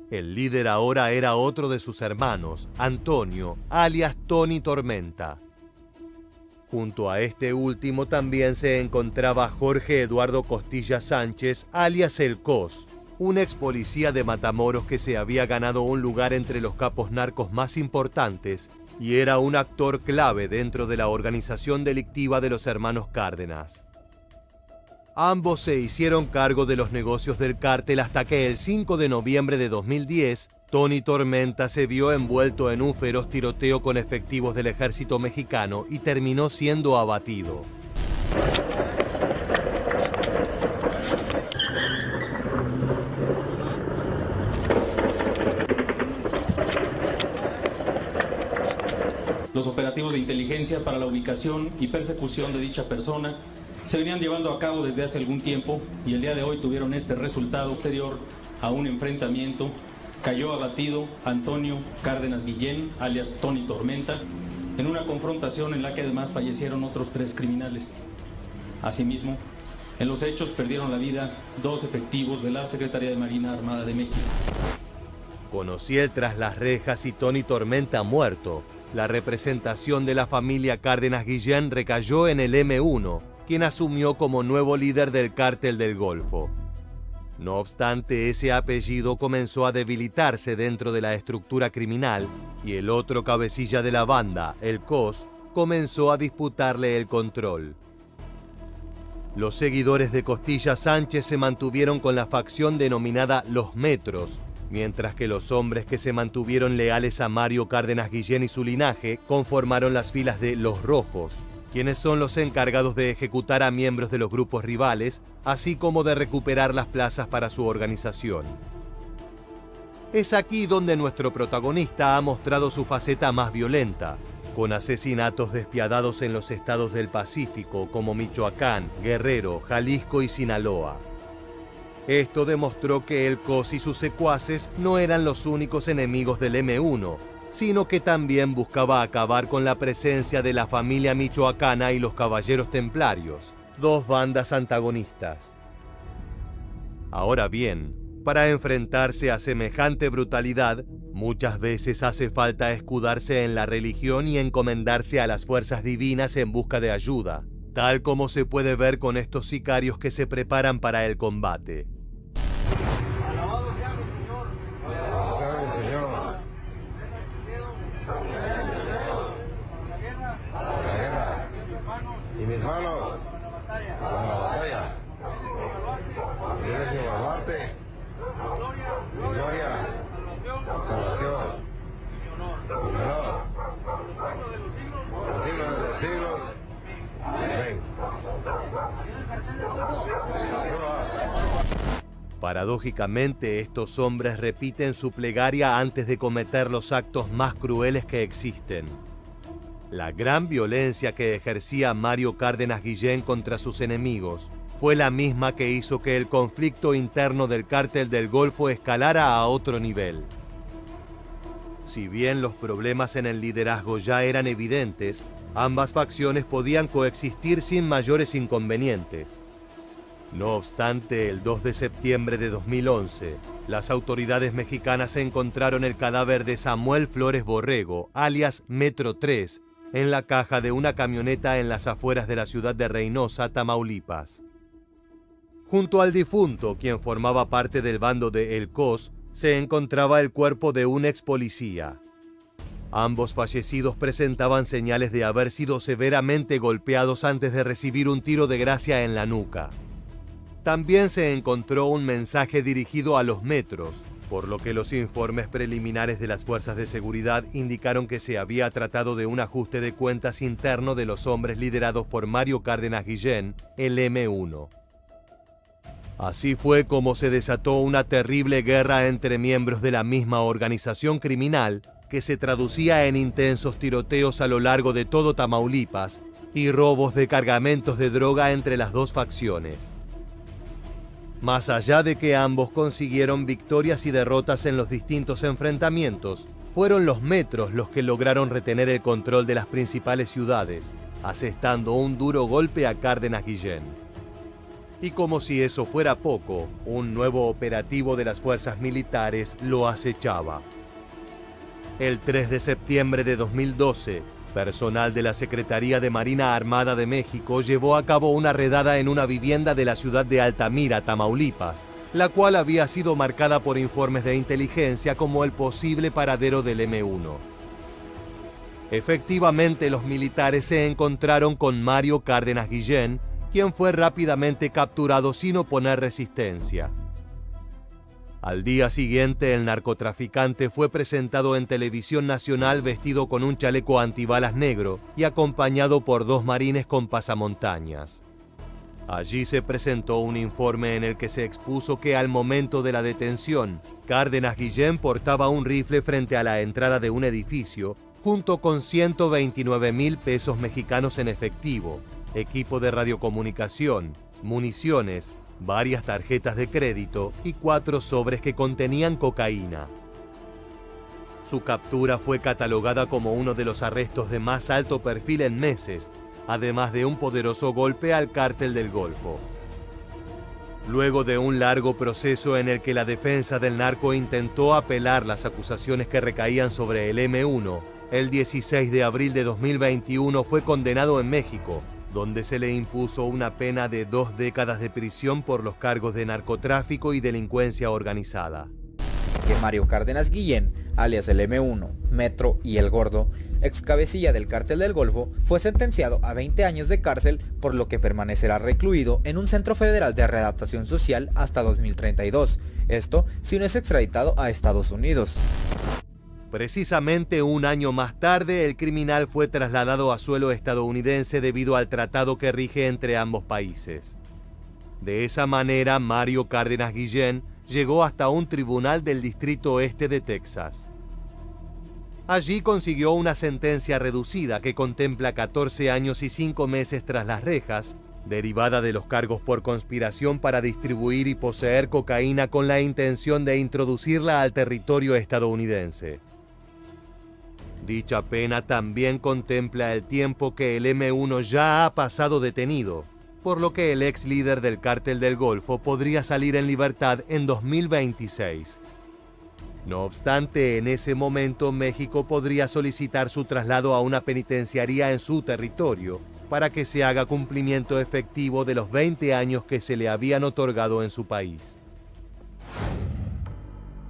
El líder ahora era otro de sus hermanos, Antonio, alias Tony Tormenta. Junto a este último también se encontraba Jorge Eduardo Costilla Sánchez, alias El Cos, un ex policía de Matamoros que se había ganado un lugar entre los capos narcos más importantes y era un actor clave dentro de la organización delictiva de los hermanos Cárdenas. Ambos se hicieron cargo de los negocios del cártel hasta que el 5 de noviembre de 2010, Tony Tormenta se vio envuelto en un feroz tiroteo con efectivos del ejército mexicano y terminó siendo abatido. Los operativos de inteligencia para la ubicación y persecución de dicha persona se venían llevando a cabo desde hace algún tiempo y el día de hoy tuvieron este resultado posterior a un enfrentamiento. Cayó abatido Antonio Cárdenas Guillén, alias Tony Tormenta, en una confrontación en la que además fallecieron otros 3 criminales. Asimismo, en los hechos perdieron la vida 2 efectivos de la Secretaría de Marina Armada de México. Con Osiel tras las rejas y Tony Tormenta muerto, la representación de la familia Cárdenas Guillén recayó en el M1, quien asumió como nuevo líder del Cártel del Golfo. No obstante, ese apellido comenzó a debilitarse dentro de la estructura criminal y el otro cabecilla de la banda, el Cos, comenzó a disputarle el control. Los seguidores de Costilla Sánchez se mantuvieron con la facción denominada Los Metros, mientras que los hombres que se mantuvieron leales a Mario Cárdenas Guillén y su linaje conformaron las filas de Los Rojos, quienes son los encargados de ejecutar a miembros de los grupos rivales, así como de recuperar las plazas para su organización. Es aquí donde nuestro protagonista ha mostrado su faceta más violenta, con asesinatos despiadados en los estados del Pacífico como Michoacán, Guerrero, Jalisco y Sinaloa. Esto demostró que el Cos y sus secuaces no eran los únicos enemigos del M1, sino que también buscaba acabar con la presencia de la familia michoacana y los Caballeros Templarios, 2 bandas antagonistas. Ahora bien, para enfrentarse a semejante brutalidad, muchas veces hace falta escudarse en la religión y encomendarse a las fuerzas divinas en busca de ayuda, tal como se puede ver con estos sicarios que se preparan para el combate. Y mis manos a la batalla. Iglesia Baluarte, gloria, salvación, y honor, por los siglos de los siglos. Amén. Paradójicamente, estos hombres repiten su plegaria antes de cometer los actos más crueles que existen. La gran violencia que ejercía Mario Cárdenas Guillén contra sus enemigos fue la misma que hizo que el conflicto interno del Cártel del Golfo escalara a otro nivel. Si bien los problemas en el liderazgo ya eran evidentes, ambas facciones podían coexistir sin mayores inconvenientes. No obstante, el 2 de septiembre de 2011, las autoridades mexicanas encontraron el cadáver de Samuel Flores Borrego, alias Metro 3, en la caja de una camioneta en las afueras de la ciudad de Reynosa, Tamaulipas. Junto al difunto, quien formaba parte del bando de El Cos, se encontraba el cuerpo de un ex policía. Ambos fallecidos presentaban señales de haber sido severamente golpeados antes de recibir un tiro de gracia en la nuca. También se encontró un mensaje dirigido a los Metros, por lo que los informes preliminares de las fuerzas de seguridad indicaron que se había tratado de un ajuste de cuentas interno de los hombres liderados por Mario Cárdenas Guillén, el M1. Así fue como se desató una terrible guerra entre miembros de la misma organización criminal, que se traducía en intensos tiroteos a lo largo de todo Tamaulipas y robos de cargamentos de droga entre las dos facciones. Más allá de que ambos consiguieron victorias y derrotas en los distintos enfrentamientos, fueron los Metros los que lograron retener el control de las principales ciudades, asestando un duro golpe a Cárdenas Guillén. Y como si eso fuera poco, un nuevo operativo de las fuerzas militares lo acechaba. El 3 de septiembre de 2012, personal de la Secretaría de Marina Armada de México llevó a cabo una redada en una vivienda de la ciudad de Altamira, Tamaulipas, la cual había sido marcada por informes de inteligencia como el posible paradero del M1. Efectivamente, los militares se encontraron con Mario Cárdenas Guillén, quien fue rápidamente capturado sin oponer resistencia. Al día siguiente, el narcotraficante fue presentado en televisión nacional vestido con un chaleco antibalas negro y acompañado por 2 marines con pasamontañas. Allí se presentó un informe en el que se expuso que al momento de la detención, Cárdenas Guillén portaba un rifle frente a la entrada de un edificio, junto con 129,000 pesos mexicanos en efectivo, equipo de radiocomunicación, municiones, varias tarjetas de crédito y 4 sobres que contenían cocaína. Su captura fue catalogada como uno de los arrestos de más alto perfil en meses, además de un poderoso golpe al Cártel del Golfo. Luego de un largo proceso en el que la defensa del narco intentó apelar las acusaciones que recaían sobre el M1, el 16 de abril de 2021 fue condenado en México, donde se le impuso una pena de 2 décadas de prisión por los cargos de narcotráfico y delincuencia organizada. Que Mario Cárdenas Guillén, alias el M1, Metro y El Gordo, ex cabecilla del Cártel del Golfo, fue sentenciado a 20 años de cárcel, por lo que permanecerá recluido en un centro federal de readaptación social hasta 2032. Esto si no es extraditado a Estados Unidos. Precisamente un año más tarde, el criminal fue trasladado a suelo estadounidense debido al tratado que rige entre ambos países. De esa manera, Mario Cárdenas Guillén llegó hasta un tribunal del Distrito Oeste de Texas. Allí consiguió una sentencia reducida que contempla 14 años y 5 meses tras las rejas, derivada de los cargos por conspiración para distribuir y poseer cocaína con la intención de introducirla al territorio estadounidense. Dicha pena también contempla el tiempo que el M1 ya ha pasado detenido, por lo que el ex líder del Cártel del Golfo podría salir en libertad en 2026. No obstante, en ese momento México podría solicitar su traslado a una penitenciaría en su territorio para que se haga cumplimiento efectivo de los 20 años que se le habían otorgado en su país.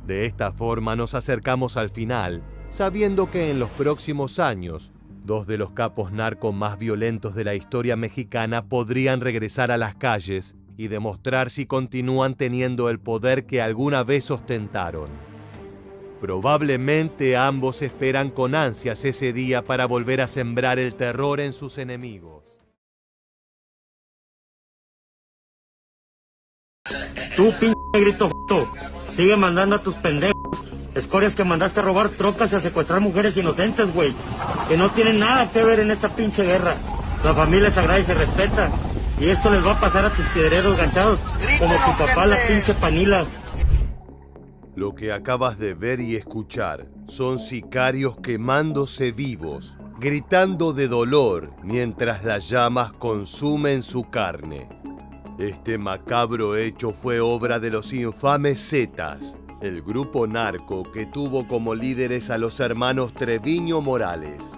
De esta forma nos acercamos al final, sabiendo que en los próximos años, 2 de los capos narco más violentos de la historia mexicana podrían regresar a las calles y demostrar si continúan teniendo el poder que alguna vez ostentaron. Probablemente ambos esperan con ansias ese día para volver a sembrar el terror en sus enemigos. Tú, pinche negrito, sigue mandando a tus pendejos, escorias que mandaste a robar trocas y a secuestrar mujeres inocentes, güey, que no tienen nada que ver en esta pinche guerra. La familia es sagrada y se respeta, y esto les va a pasar a tus piedreros ganchados, como tu papá, la pinche Panila. Lo que acabas de ver y escuchar son sicarios quemándose vivos, gritando de dolor mientras las llamas consumen su carne. Este macabro hecho fue obra de los infames Zetas, el grupo narco que tuvo como líderes a los hermanos Treviño Morales.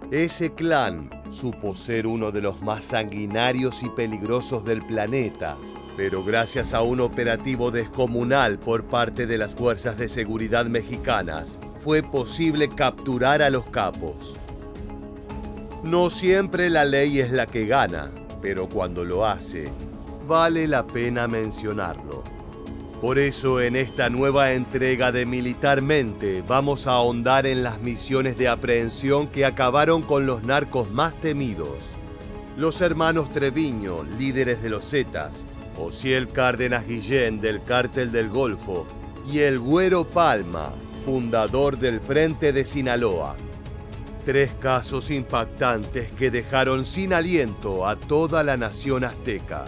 Ese clan supo ser uno de los más sanguinarios y peligrosos del planeta, pero gracias a un operativo descomunal por parte de las fuerzas de seguridad mexicanas, fue posible capturar a los capos. No siempre la ley es la que gana, pero cuando lo hace, vale la pena mencionarlo. Por eso en esta nueva entrega de Militarmente vamos a ahondar en las misiones de aprehensión que acabaron con los narcos más temidos. Los hermanos Treviño, líderes de los Zetas, Osiel Cárdenas Guillén del Cártel del Golfo y el Güero Palma, fundador del Frente de Sinaloa. 3 casos impactantes que dejaron sin aliento a toda la nación azteca.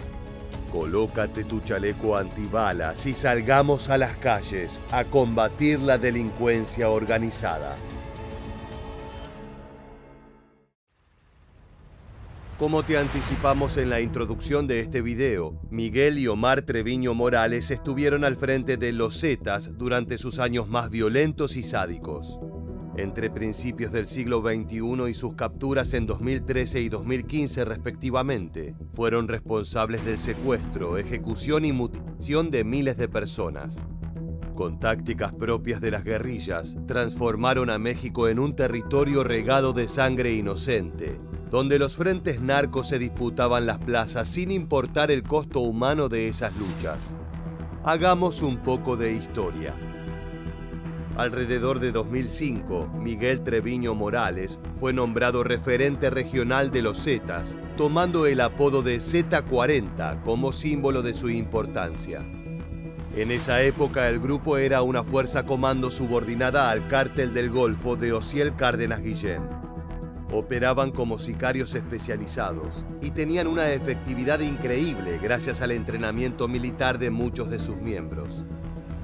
Colócate tu chaleco antibalas y salgamos a las calles a combatir la delincuencia organizada. Como te anticipamos en la introducción de este video, Miguel y Omar Treviño Morales estuvieron al frente de los Zetas durante sus años más violentos y sádicos. Entre principios del siglo XXI y sus capturas en 2013 y 2015 respectivamente, fueron responsables del secuestro, ejecución y mutilación de miles de personas. Con tácticas propias de las guerrillas, transformaron a México en un territorio regado de sangre inocente, donde los frentes narcos se disputaban las plazas sin importar el costo humano de esas luchas. Hagamos un poco de historia. Alrededor de 2005, Miguel Treviño Morales fue nombrado referente regional de los Zetas, tomando el apodo de Z40 como símbolo de su importancia. En esa época el grupo era una fuerza comando subordinada al Cártel del Golfo de Osiel Cárdenas Guillén. Operaban como sicarios especializados y tenían una efectividad increíble gracias al entrenamiento militar de muchos de sus miembros.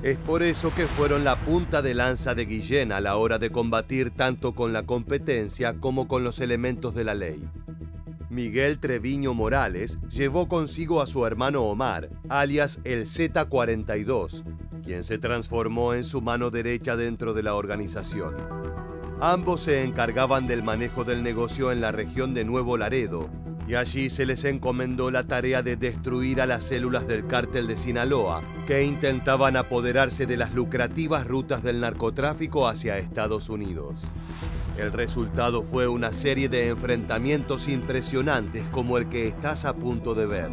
Es por eso que fueron la punta de lanza de Guillén a la hora de combatir tanto con la competencia como con los elementos de la ley. Miguel Treviño Morales llevó consigo a su hermano Omar, alias el Z42, quien se transformó en su mano derecha dentro de la organización. Ambos se encargaban del manejo del negocio en la región de Nuevo Laredo, y allí se les encomendó la tarea de destruir a las células del Cártel de Sinaloa, que intentaban apoderarse de las lucrativas rutas del narcotráfico hacia Estados Unidos. El resultado fue una serie de enfrentamientos impresionantes como el que estás a punto de ver.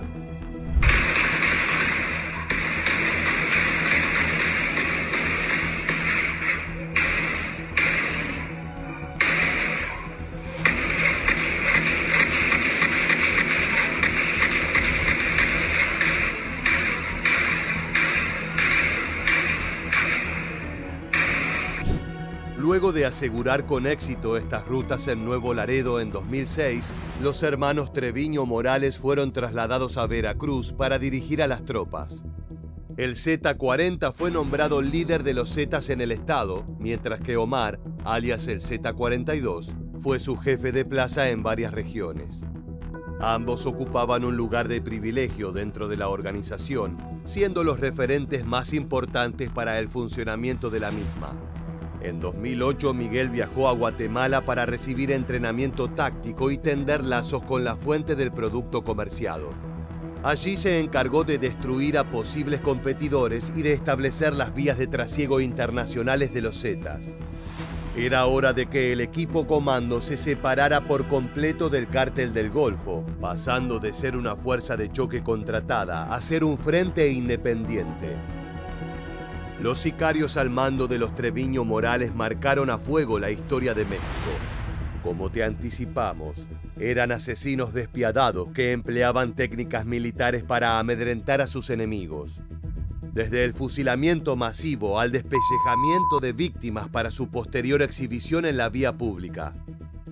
Luego de asegurar con éxito estas rutas en Nuevo Laredo en 2006, los hermanos Treviño Morales fueron trasladados a Veracruz para dirigir a las tropas. El Z40 fue nombrado líder de los Zetas en el estado, mientras que Omar, alias el Z42, fue su jefe de plaza en varias regiones. Ambos ocupaban un lugar de privilegio dentro de la organización, siendo los referentes más importantes para el funcionamiento de la misma. En 2008, Miguel viajó a Guatemala para recibir entrenamiento táctico y tender lazos con la fuente del producto comerciado. Allí se encargó de destruir a posibles competidores y de establecer las vías de trasiego internacionales de los Zetas. Era hora de que el equipo comando se separara por completo del Cártel del Golfo, pasando de ser una fuerza de choque contratada a ser un frente independiente. Los sicarios al mando de los Treviño Morales marcaron a fuego la historia de México. Como te anticipamos, eran asesinos despiadados que empleaban técnicas militares para amedrentar a sus enemigos. Desde el fusilamiento masivo al despellejamiento de víctimas para su posterior exhibición en la vía pública.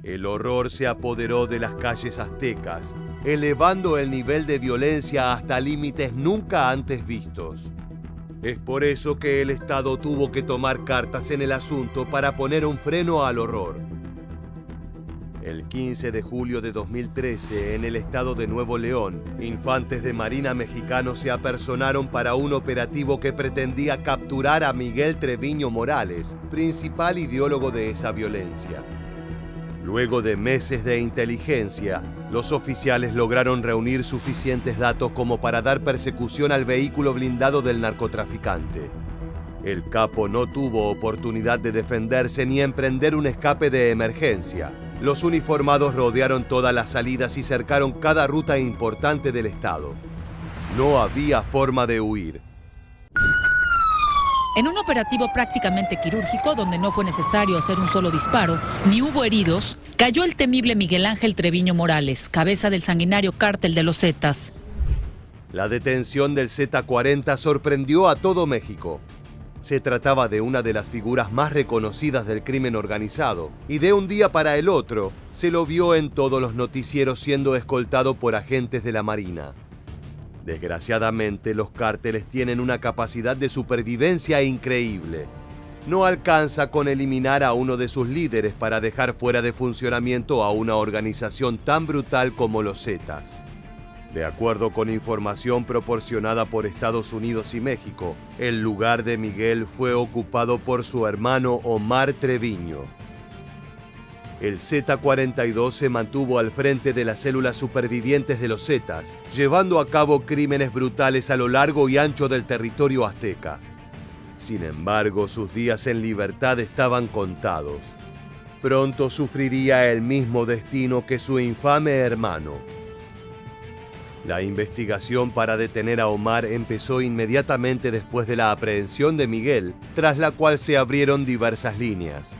El horror se apoderó de las calles aztecas, elevando el nivel de violencia hasta límites nunca antes vistos. Es por eso que el Estado tuvo que tomar cartas en el asunto para poner un freno al horror. El 15 de julio de 2013, en el estado de Nuevo León, infantes de Marina mexicanos se apersonaron para un operativo que pretendía capturar a Miguel Treviño Morales, principal ideólogo de esa violencia. Luego de meses de inteligencia, los oficiales lograron reunir suficientes datos como para dar persecución al vehículo blindado del narcotraficante. El capo no tuvo oportunidad de defenderse ni emprender un escape de emergencia. Los uniformados rodearon todas las salidas y cercaron cada ruta importante del estado. No había forma de huir. En un operativo prácticamente quirúrgico, donde no fue necesario hacer un solo disparo, ni hubo heridos, cayó el temible Miguel Ángel Treviño Morales, cabeza del sanguinario Cártel de los Zetas. La detención del Z-40 sorprendió a todo México. Se trataba de una de las figuras más reconocidas del crimen organizado, y de un día para el otro se lo vio en todos los noticieros siendo escoltado por agentes de la Marina. Desgraciadamente, los cárteles tienen una capacidad de supervivencia increíble. No alcanza con eliminar a uno de sus líderes para dejar fuera de funcionamiento a una organización tan brutal como los Zetas. De acuerdo con información proporcionada por Estados Unidos y México, el lugar de Miguel fue ocupado por su hermano Omar Treviño. El Z-42 se mantuvo al frente de las células supervivientes de los Zetas, llevando a cabo crímenes brutales a lo largo y ancho del territorio azteca. Sin embargo, sus días en libertad estaban contados. Pronto sufriría el mismo destino que su infame hermano. La investigación para detener a Omar empezó inmediatamente después de la aprehensión de Miguel, tras la cual se abrieron diversas líneas.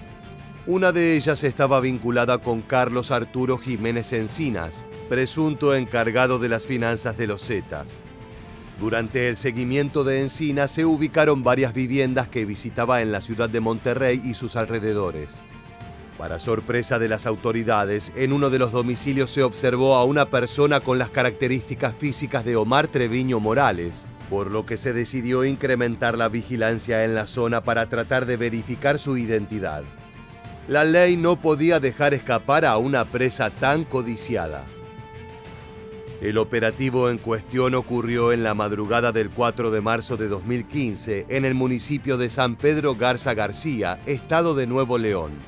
Una de ellas estaba vinculada con Carlos Arturo Jiménez Encinas, presunto encargado de las finanzas de los Zetas. Durante el seguimiento de Encinas se ubicaron varias viviendas que visitaba en la ciudad de Monterrey y sus alrededores. Para sorpresa de las autoridades, en uno de los domicilios se observó a una persona con las características físicas de Omar Treviño Morales, por lo que se decidió incrementar la vigilancia en la zona para tratar de verificar su identidad. La ley no podía dejar escapar a una presa tan codiciada. El operativo en cuestión ocurrió en la madrugada del 4 de marzo de 2015 en el municipio de San Pedro Garza García, estado de Nuevo León.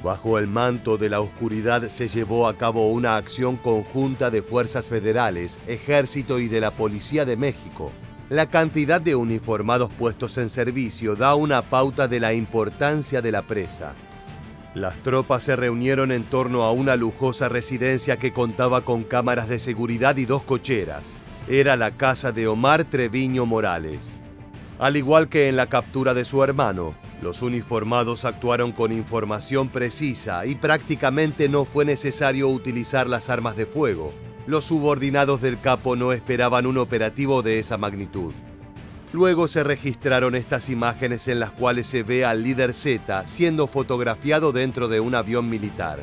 Bajo el manto de la oscuridad se llevó a cabo una acción conjunta de fuerzas federales, ejército y de la Policía de México. La cantidad de uniformados puestos en servicio da una pauta de la importancia de la presa. Las tropas se reunieron en torno a una lujosa residencia que contaba con cámaras de seguridad y 2 cocheras. Era la casa de Omar Treviño Morales. Al igual que en la captura de su hermano, los uniformados actuaron con información precisa y prácticamente no fue necesario utilizar las armas de fuego. Los subordinados del capo no esperaban un operativo de esa magnitud. Luego se registraron estas imágenes en las cuales se ve al líder Z siendo fotografiado dentro de un avión militar.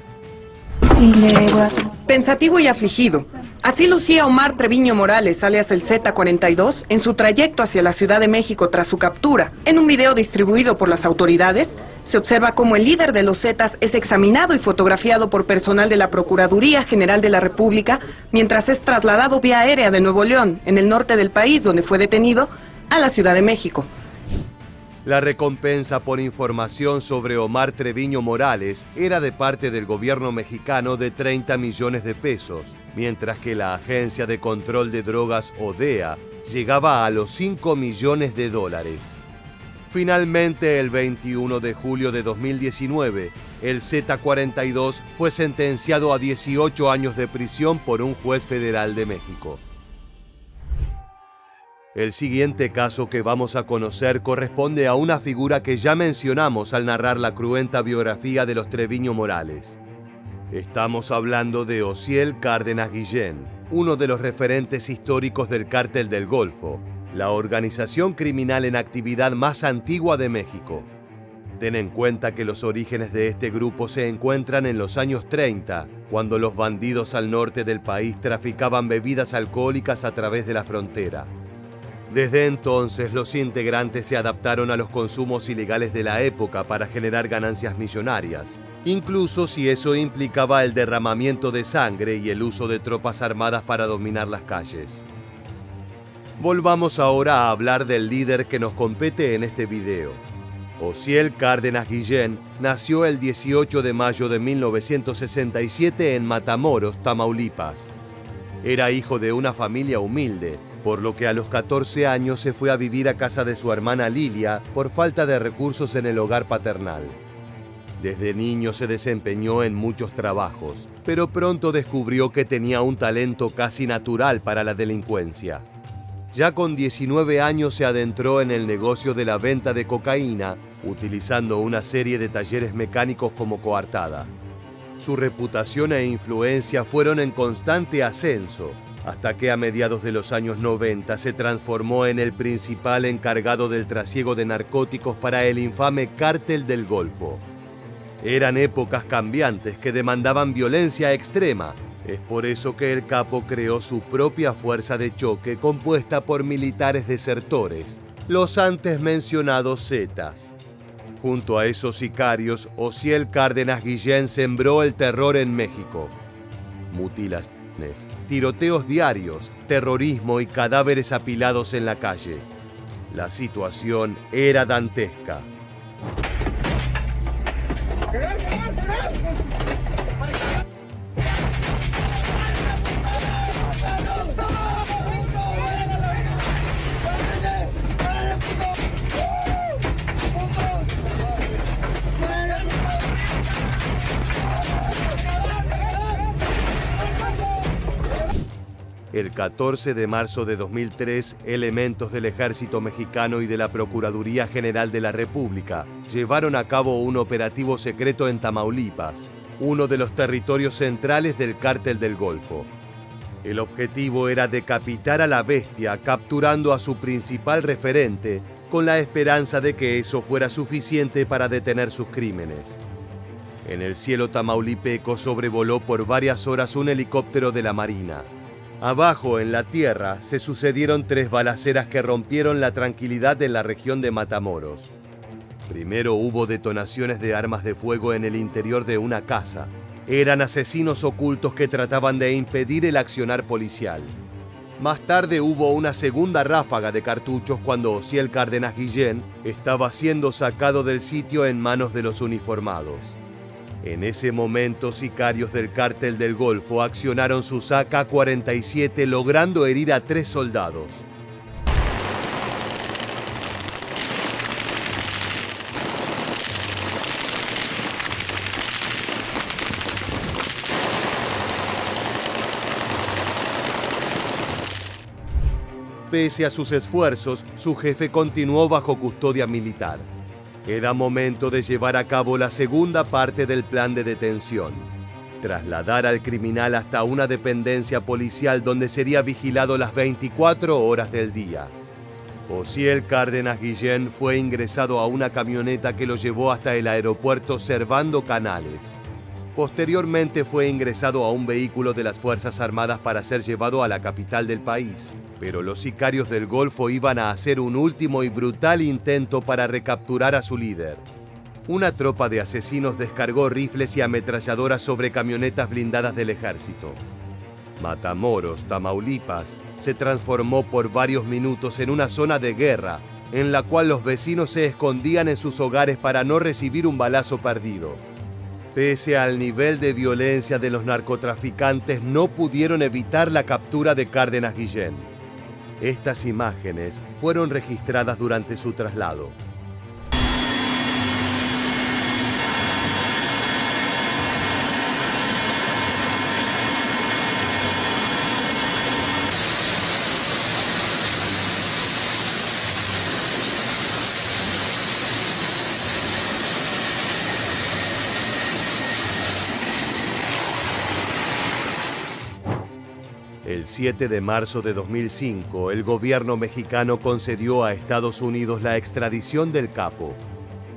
Pensativo y afligido. Así lucía Omar Treviño Morales, alias el Z42, en su trayecto hacia la Ciudad de México tras su captura. En un video distribuido por las autoridades, se observa cómo el líder de los Zetas es examinado y fotografiado por personal de la Procuraduría General de la República, mientras es trasladado vía aérea de Nuevo León, en el norte del país, donde fue detenido, a la Ciudad de México. La recompensa por información sobre Omar Treviño Morales era de parte del gobierno mexicano de 30 millones de pesos, mientras que la Agencia de Control de Drogas, ODEA, llegaba a los 5 millones de dólares. Finalmente, el 21 de julio de 2019, el Z42 fue sentenciado a 18 años de prisión por un juez federal de México. El siguiente caso que vamos a conocer corresponde a una figura que ya mencionamos al narrar la cruenta biografía de los Treviño Morales. Estamos hablando de Osiel Cárdenas Guillén, uno de los referentes históricos del Cártel del Golfo, la organización criminal en actividad más antigua de México. Ten en cuenta que los orígenes de este grupo se encuentran en los años 30, cuando los bandidos al norte del país traficaban bebidas alcohólicas a través de la frontera. Desde entonces, los integrantes se adaptaron a los consumos ilegales de la época para generar ganancias millonarias, incluso si eso implicaba el derramamiento de sangre y el uso de tropas armadas para dominar las calles. Volvamos ahora a hablar del líder que nos compete en este video. Osiel Cárdenas Guillén nació el 18 de mayo de 1967 en Matamoros, Tamaulipas. Era hijo de una familia humilde, por lo que a los 14 años se fue a vivir a casa de su hermana Lilia por falta de recursos en el hogar paternal. Desde niño se desempeñó en muchos trabajos, pero pronto descubrió que tenía un talento casi natural para la delincuencia. Ya con 19 años se adentró en el negocio de la venta de cocaína, utilizando una serie de talleres mecánicos como coartada. Su reputación e influencia fueron en constante ascenso, hasta que a mediados de los años 90 se transformó en el principal encargado del trasiego de narcóticos para el infame Cártel del Golfo. Eran épocas cambiantes que demandaban violencia extrema. Es por eso que el capo creó su propia fuerza de choque compuesta por militares desertores, los antes mencionados Zetas. Junto a esos sicarios, Osiel Cárdenas Guillén sembró el terror en México. Mutilaciones, tiroteos diarios, terrorismo y cadáveres apilados en la calle. La situación era dantesca. El 14 de marzo de 2003, elementos del Ejército Mexicano y de la Procuraduría General de la República llevaron a cabo un operativo secreto en Tamaulipas, uno de los territorios centrales del Cártel del Golfo. El objetivo era decapitar a la bestia, capturando a su principal referente, con la esperanza de que eso fuera suficiente para detener sus crímenes. En el cielo tamaulipeco sobrevoló por varias horas un helicóptero de la Marina. Abajo, en la tierra, se sucedieron 3 balaceras que rompieron la tranquilidad en la región de Matamoros. Primero hubo detonaciones de armas de fuego en el interior de una casa. Eran asesinos ocultos que trataban de impedir el accionar policial. Más tarde hubo una segunda ráfaga de cartuchos cuando Osiel Cárdenas Guillén estaba siendo sacado del sitio en manos de los uniformados. En ese momento, sicarios del Cártel del Golfo accionaron sus AK-47 logrando herir a 3 soldados. Pese a sus esfuerzos, su jefe continuó bajo custodia militar. Era momento de llevar a cabo la segunda parte del plan de detención. Trasladar al criminal hasta una dependencia policial donde sería vigilado las 24 horas del día. Osiel Cárdenas Guillén fue ingresado a una camioneta que lo llevó hasta el aeropuerto Servando Canales. Posteriormente fue ingresado a un vehículo de las Fuerzas Armadas para ser llevado a la capital del país, pero los sicarios del Golfo iban a hacer un último y brutal intento para recapturar a su líder. Una tropa de asesinos descargó rifles y ametralladoras sobre camionetas blindadas del ejército. Matamoros, Tamaulipas, se transformó por varios minutos en una zona de guerra, en la cual los vecinos se escondían en sus hogares para no recibir un balazo perdido. Pese al nivel de violencia de los narcotraficantes, no pudieron evitar la captura de Cárdenas Guillén. Estas imágenes fueron registradas durante su traslado. El 7 de marzo de 2005, el gobierno mexicano concedió a Estados Unidos la extradición del capo.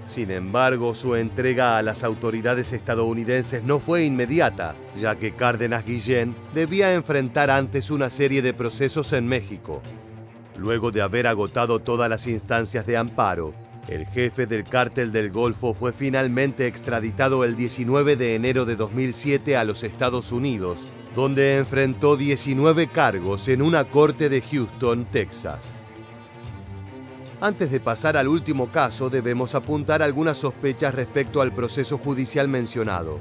Sin embargo, su entrega a las autoridades estadounidenses no fue inmediata, ya que Cárdenas Guillén debía enfrentar antes una serie de procesos en México. Luego de haber agotado todas las instancias de amparo, el jefe del Cártel del Golfo fue finalmente extraditado el 19 de enero de 2007 a los Estados Unidos, donde enfrentó 19 cargos en una corte de Houston, Texas. Antes de pasar al último caso, debemos apuntar algunas sospechas respecto al proceso judicial mencionado.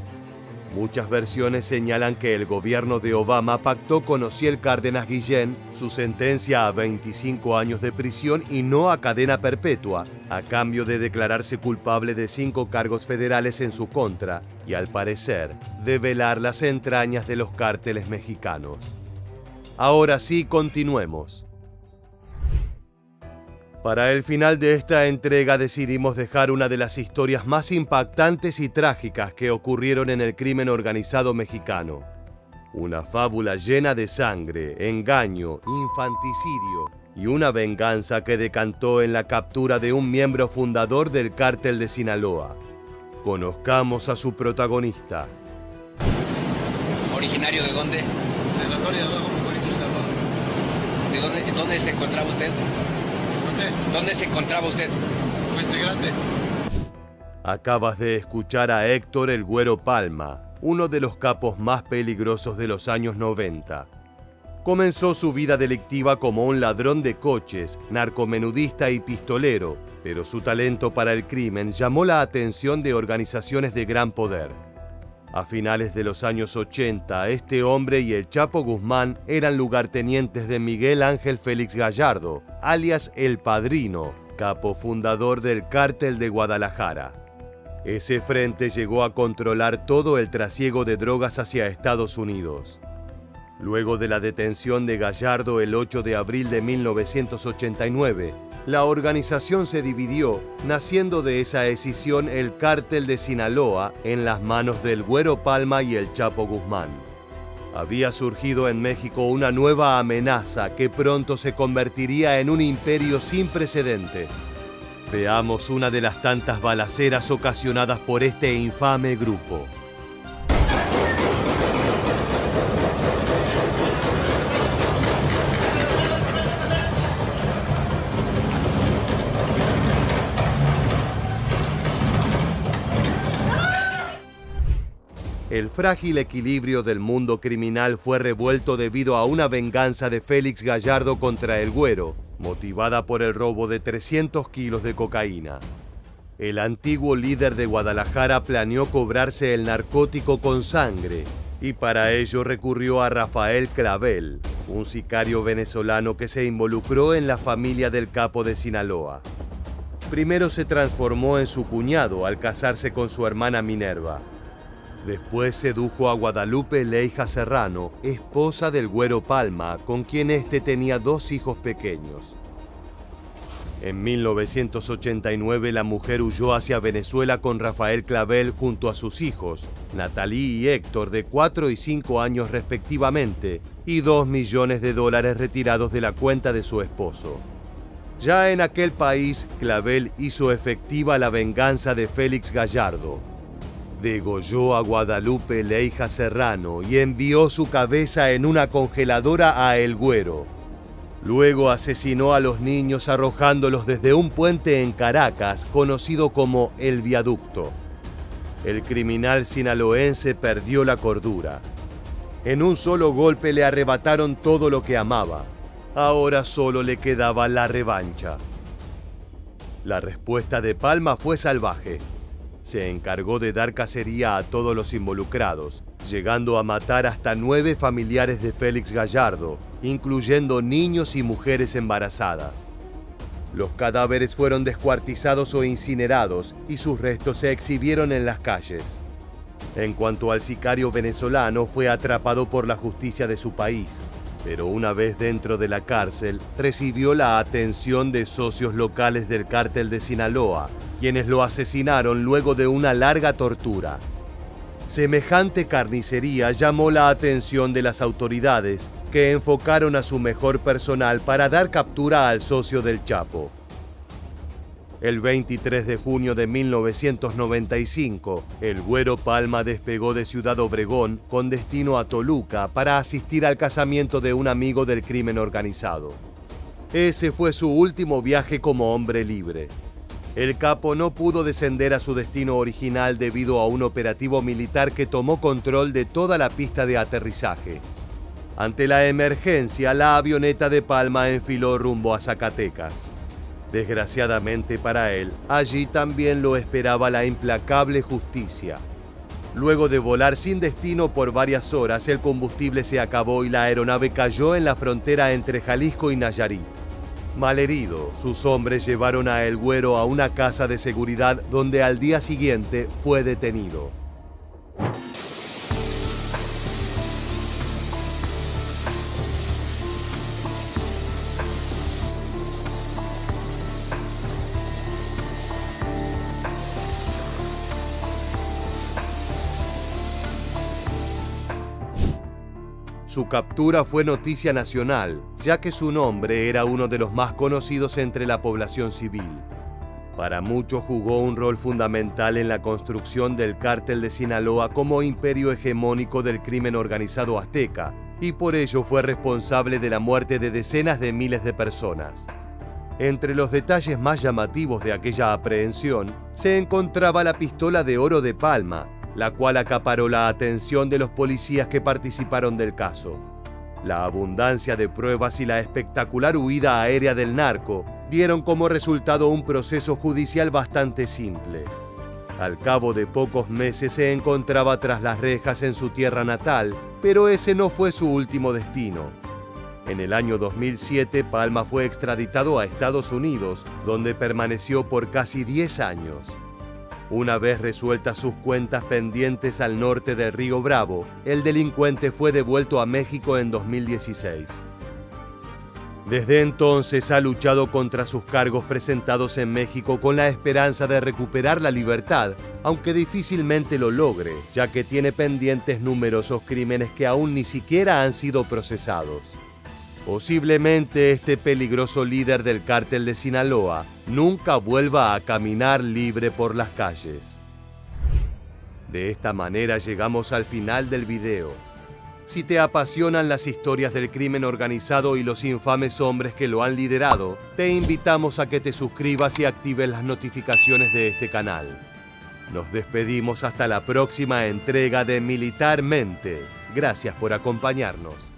Muchas versiones señalan que el gobierno de Obama pactó con Ociel Cárdenas Guillén su sentencia a 25 años de prisión y no a cadena perpetua, a cambio de declararse culpable de 5 cargos federales en su contra y, al parecer, develar las entrañas de los cárteles mexicanos. Ahora sí, continuemos. Para el final de esta entrega decidimos dejar una de las historias más impactantes y trágicas que ocurrieron en el crimen organizado mexicano. Una fábula llena de sangre, engaño, infanticidio y una venganza que decantó en la captura de un miembro fundador del Cártel de Sinaloa. Conozcamos a su protagonista. ¿Originario de dónde? De la Gloria de Abajo, Sinaloa. ¿De dónde se encontraba usted? ¿Dónde se encontraba usted? Puente Grande. Acabas de escuchar a Héctor el Güero Palma, uno de los capos más peligrosos de los años 90. Comenzó su vida delictiva como un ladrón de coches, narcomenudista y pistolero, pero su talento para el crimen llamó la atención de organizaciones de gran poder. A finales de los años 80, este hombre y el Chapo Guzmán eran lugartenientes de Miguel Ángel Félix Gallardo, alias El Padrino, capo fundador del Cártel de Guadalajara. Ese frente llegó a controlar todo el trasiego de drogas hacia Estados Unidos. Luego de la detención de Gallardo el 8 de abril de 1989, la organización se dividió, naciendo de esa escisión el Cártel de Sinaloa en las manos del Güero Palma y el Chapo Guzmán. Había surgido en México una nueva amenaza que pronto se convertiría en un imperio sin precedentes. Veamos una de las tantas balaceras ocasionadas por este infame grupo. El frágil equilibrio del mundo criminal fue revuelto debido a una venganza de Félix Gallardo contra el Güero, motivada por el robo de 300 kilos de cocaína. El antiguo líder de Guadalajara planeó cobrarse el narcótico con sangre, y para ello recurrió a Rafael Clavel, un sicario venezolano que se involucró en la familia del capo de Sinaloa. Primero se transformó en su cuñado al casarse con su hermana Minerva. Después sedujo a Guadalupe Leija Serrano, esposa del Güero Palma, con quien éste tenía 2 hijos pequeños. En 1989 la mujer huyó hacia Venezuela con Rafael Clavel junto a sus hijos, Natalí y Héctor, de 4 y 5 años respectivamente, y $2 millones retirados de la cuenta de su esposo. Ya en aquel país, Clavel hizo efectiva la venganza de Félix Gallardo. Degolló a Guadalupe Leija Serrano y envió su cabeza en una congeladora a El Güero. Luego asesinó a los niños arrojándolos desde un puente en Caracas conocido como El Viaducto. El criminal sinaloense perdió la cordura. En un solo golpe le arrebataron todo lo que amaba. Ahora solo le quedaba la revancha. La respuesta de Palma fue salvaje. Se encargó de dar cacería a todos los involucrados, llegando a matar hasta 9 familiares de Félix Gallardo, incluyendo niños y mujeres embarazadas. Los cadáveres fueron descuartizados o incinerados y sus restos se exhibieron en las calles. En cuanto al sicario venezolano, fue atrapado por la justicia de su país, pero una vez dentro de la cárcel, recibió la atención de socios locales del cártel de Sinaloa, quienes lo asesinaron luego de una larga tortura. Semejante carnicería llamó la atención de las autoridades, que enfocaron a su mejor personal para dar captura al socio del Chapo. El 23 de junio de 1995, el Güero Palma despegó de Ciudad Obregón con destino a Toluca para asistir al casamiento de un amigo del crimen organizado. Ese fue su último viaje como hombre libre. El capo no pudo descender a su destino original debido a un operativo militar que tomó control de toda la pista de aterrizaje. Ante la emergencia, la avioneta de Palma enfiló rumbo a Zacatecas. Desgraciadamente para él, allí también lo esperaba la implacable justicia. Luego de volar sin destino por varias horas, el combustible se acabó y la aeronave cayó en la frontera entre Jalisco y Nayarit. Malherido, sus hombres llevaron a El Güero a una casa de seguridad donde al día siguiente fue detenido. Su captura fue noticia nacional, ya que su nombre era uno de los más conocidos entre la población civil. Para muchos jugó un rol fundamental en la construcción del cártel de Sinaloa como imperio hegemónico del crimen organizado azteca, y por ello fue responsable de la muerte de decenas de miles de personas. Entre los detalles más llamativos de aquella aprehensión se encontraba la pistola de oro de Palma, la cual acaparó la atención de los policías que participaron del caso. La abundancia de pruebas y la espectacular huida aérea del narco dieron como resultado un proceso judicial bastante simple. Al cabo de pocos meses se encontraba tras las rejas en su tierra natal, pero ese no fue su último destino. En el año 2007, Palma fue extraditado a Estados Unidos, donde permaneció por casi 10 años. Una vez resueltas sus cuentas pendientes al norte del Río Bravo, el delincuente fue devuelto a México en 2016. Desde entonces ha luchado contra sus cargos presentados en México con la esperanza de recuperar la libertad, aunque difícilmente lo logre, ya que tiene pendientes numerosos crímenes que aún ni siquiera han sido procesados. Posiblemente este peligroso líder del cártel de Sinaloa nunca vuelva a caminar libre por las calles. De esta manera llegamos al final del video. Si te apasionan las historias del crimen organizado y los infames hombres que lo han liderado, te invitamos a que te suscribas y actives las notificaciones de este canal. Nos despedimos hasta la próxima entrega de Militarmente. Gracias por acompañarnos.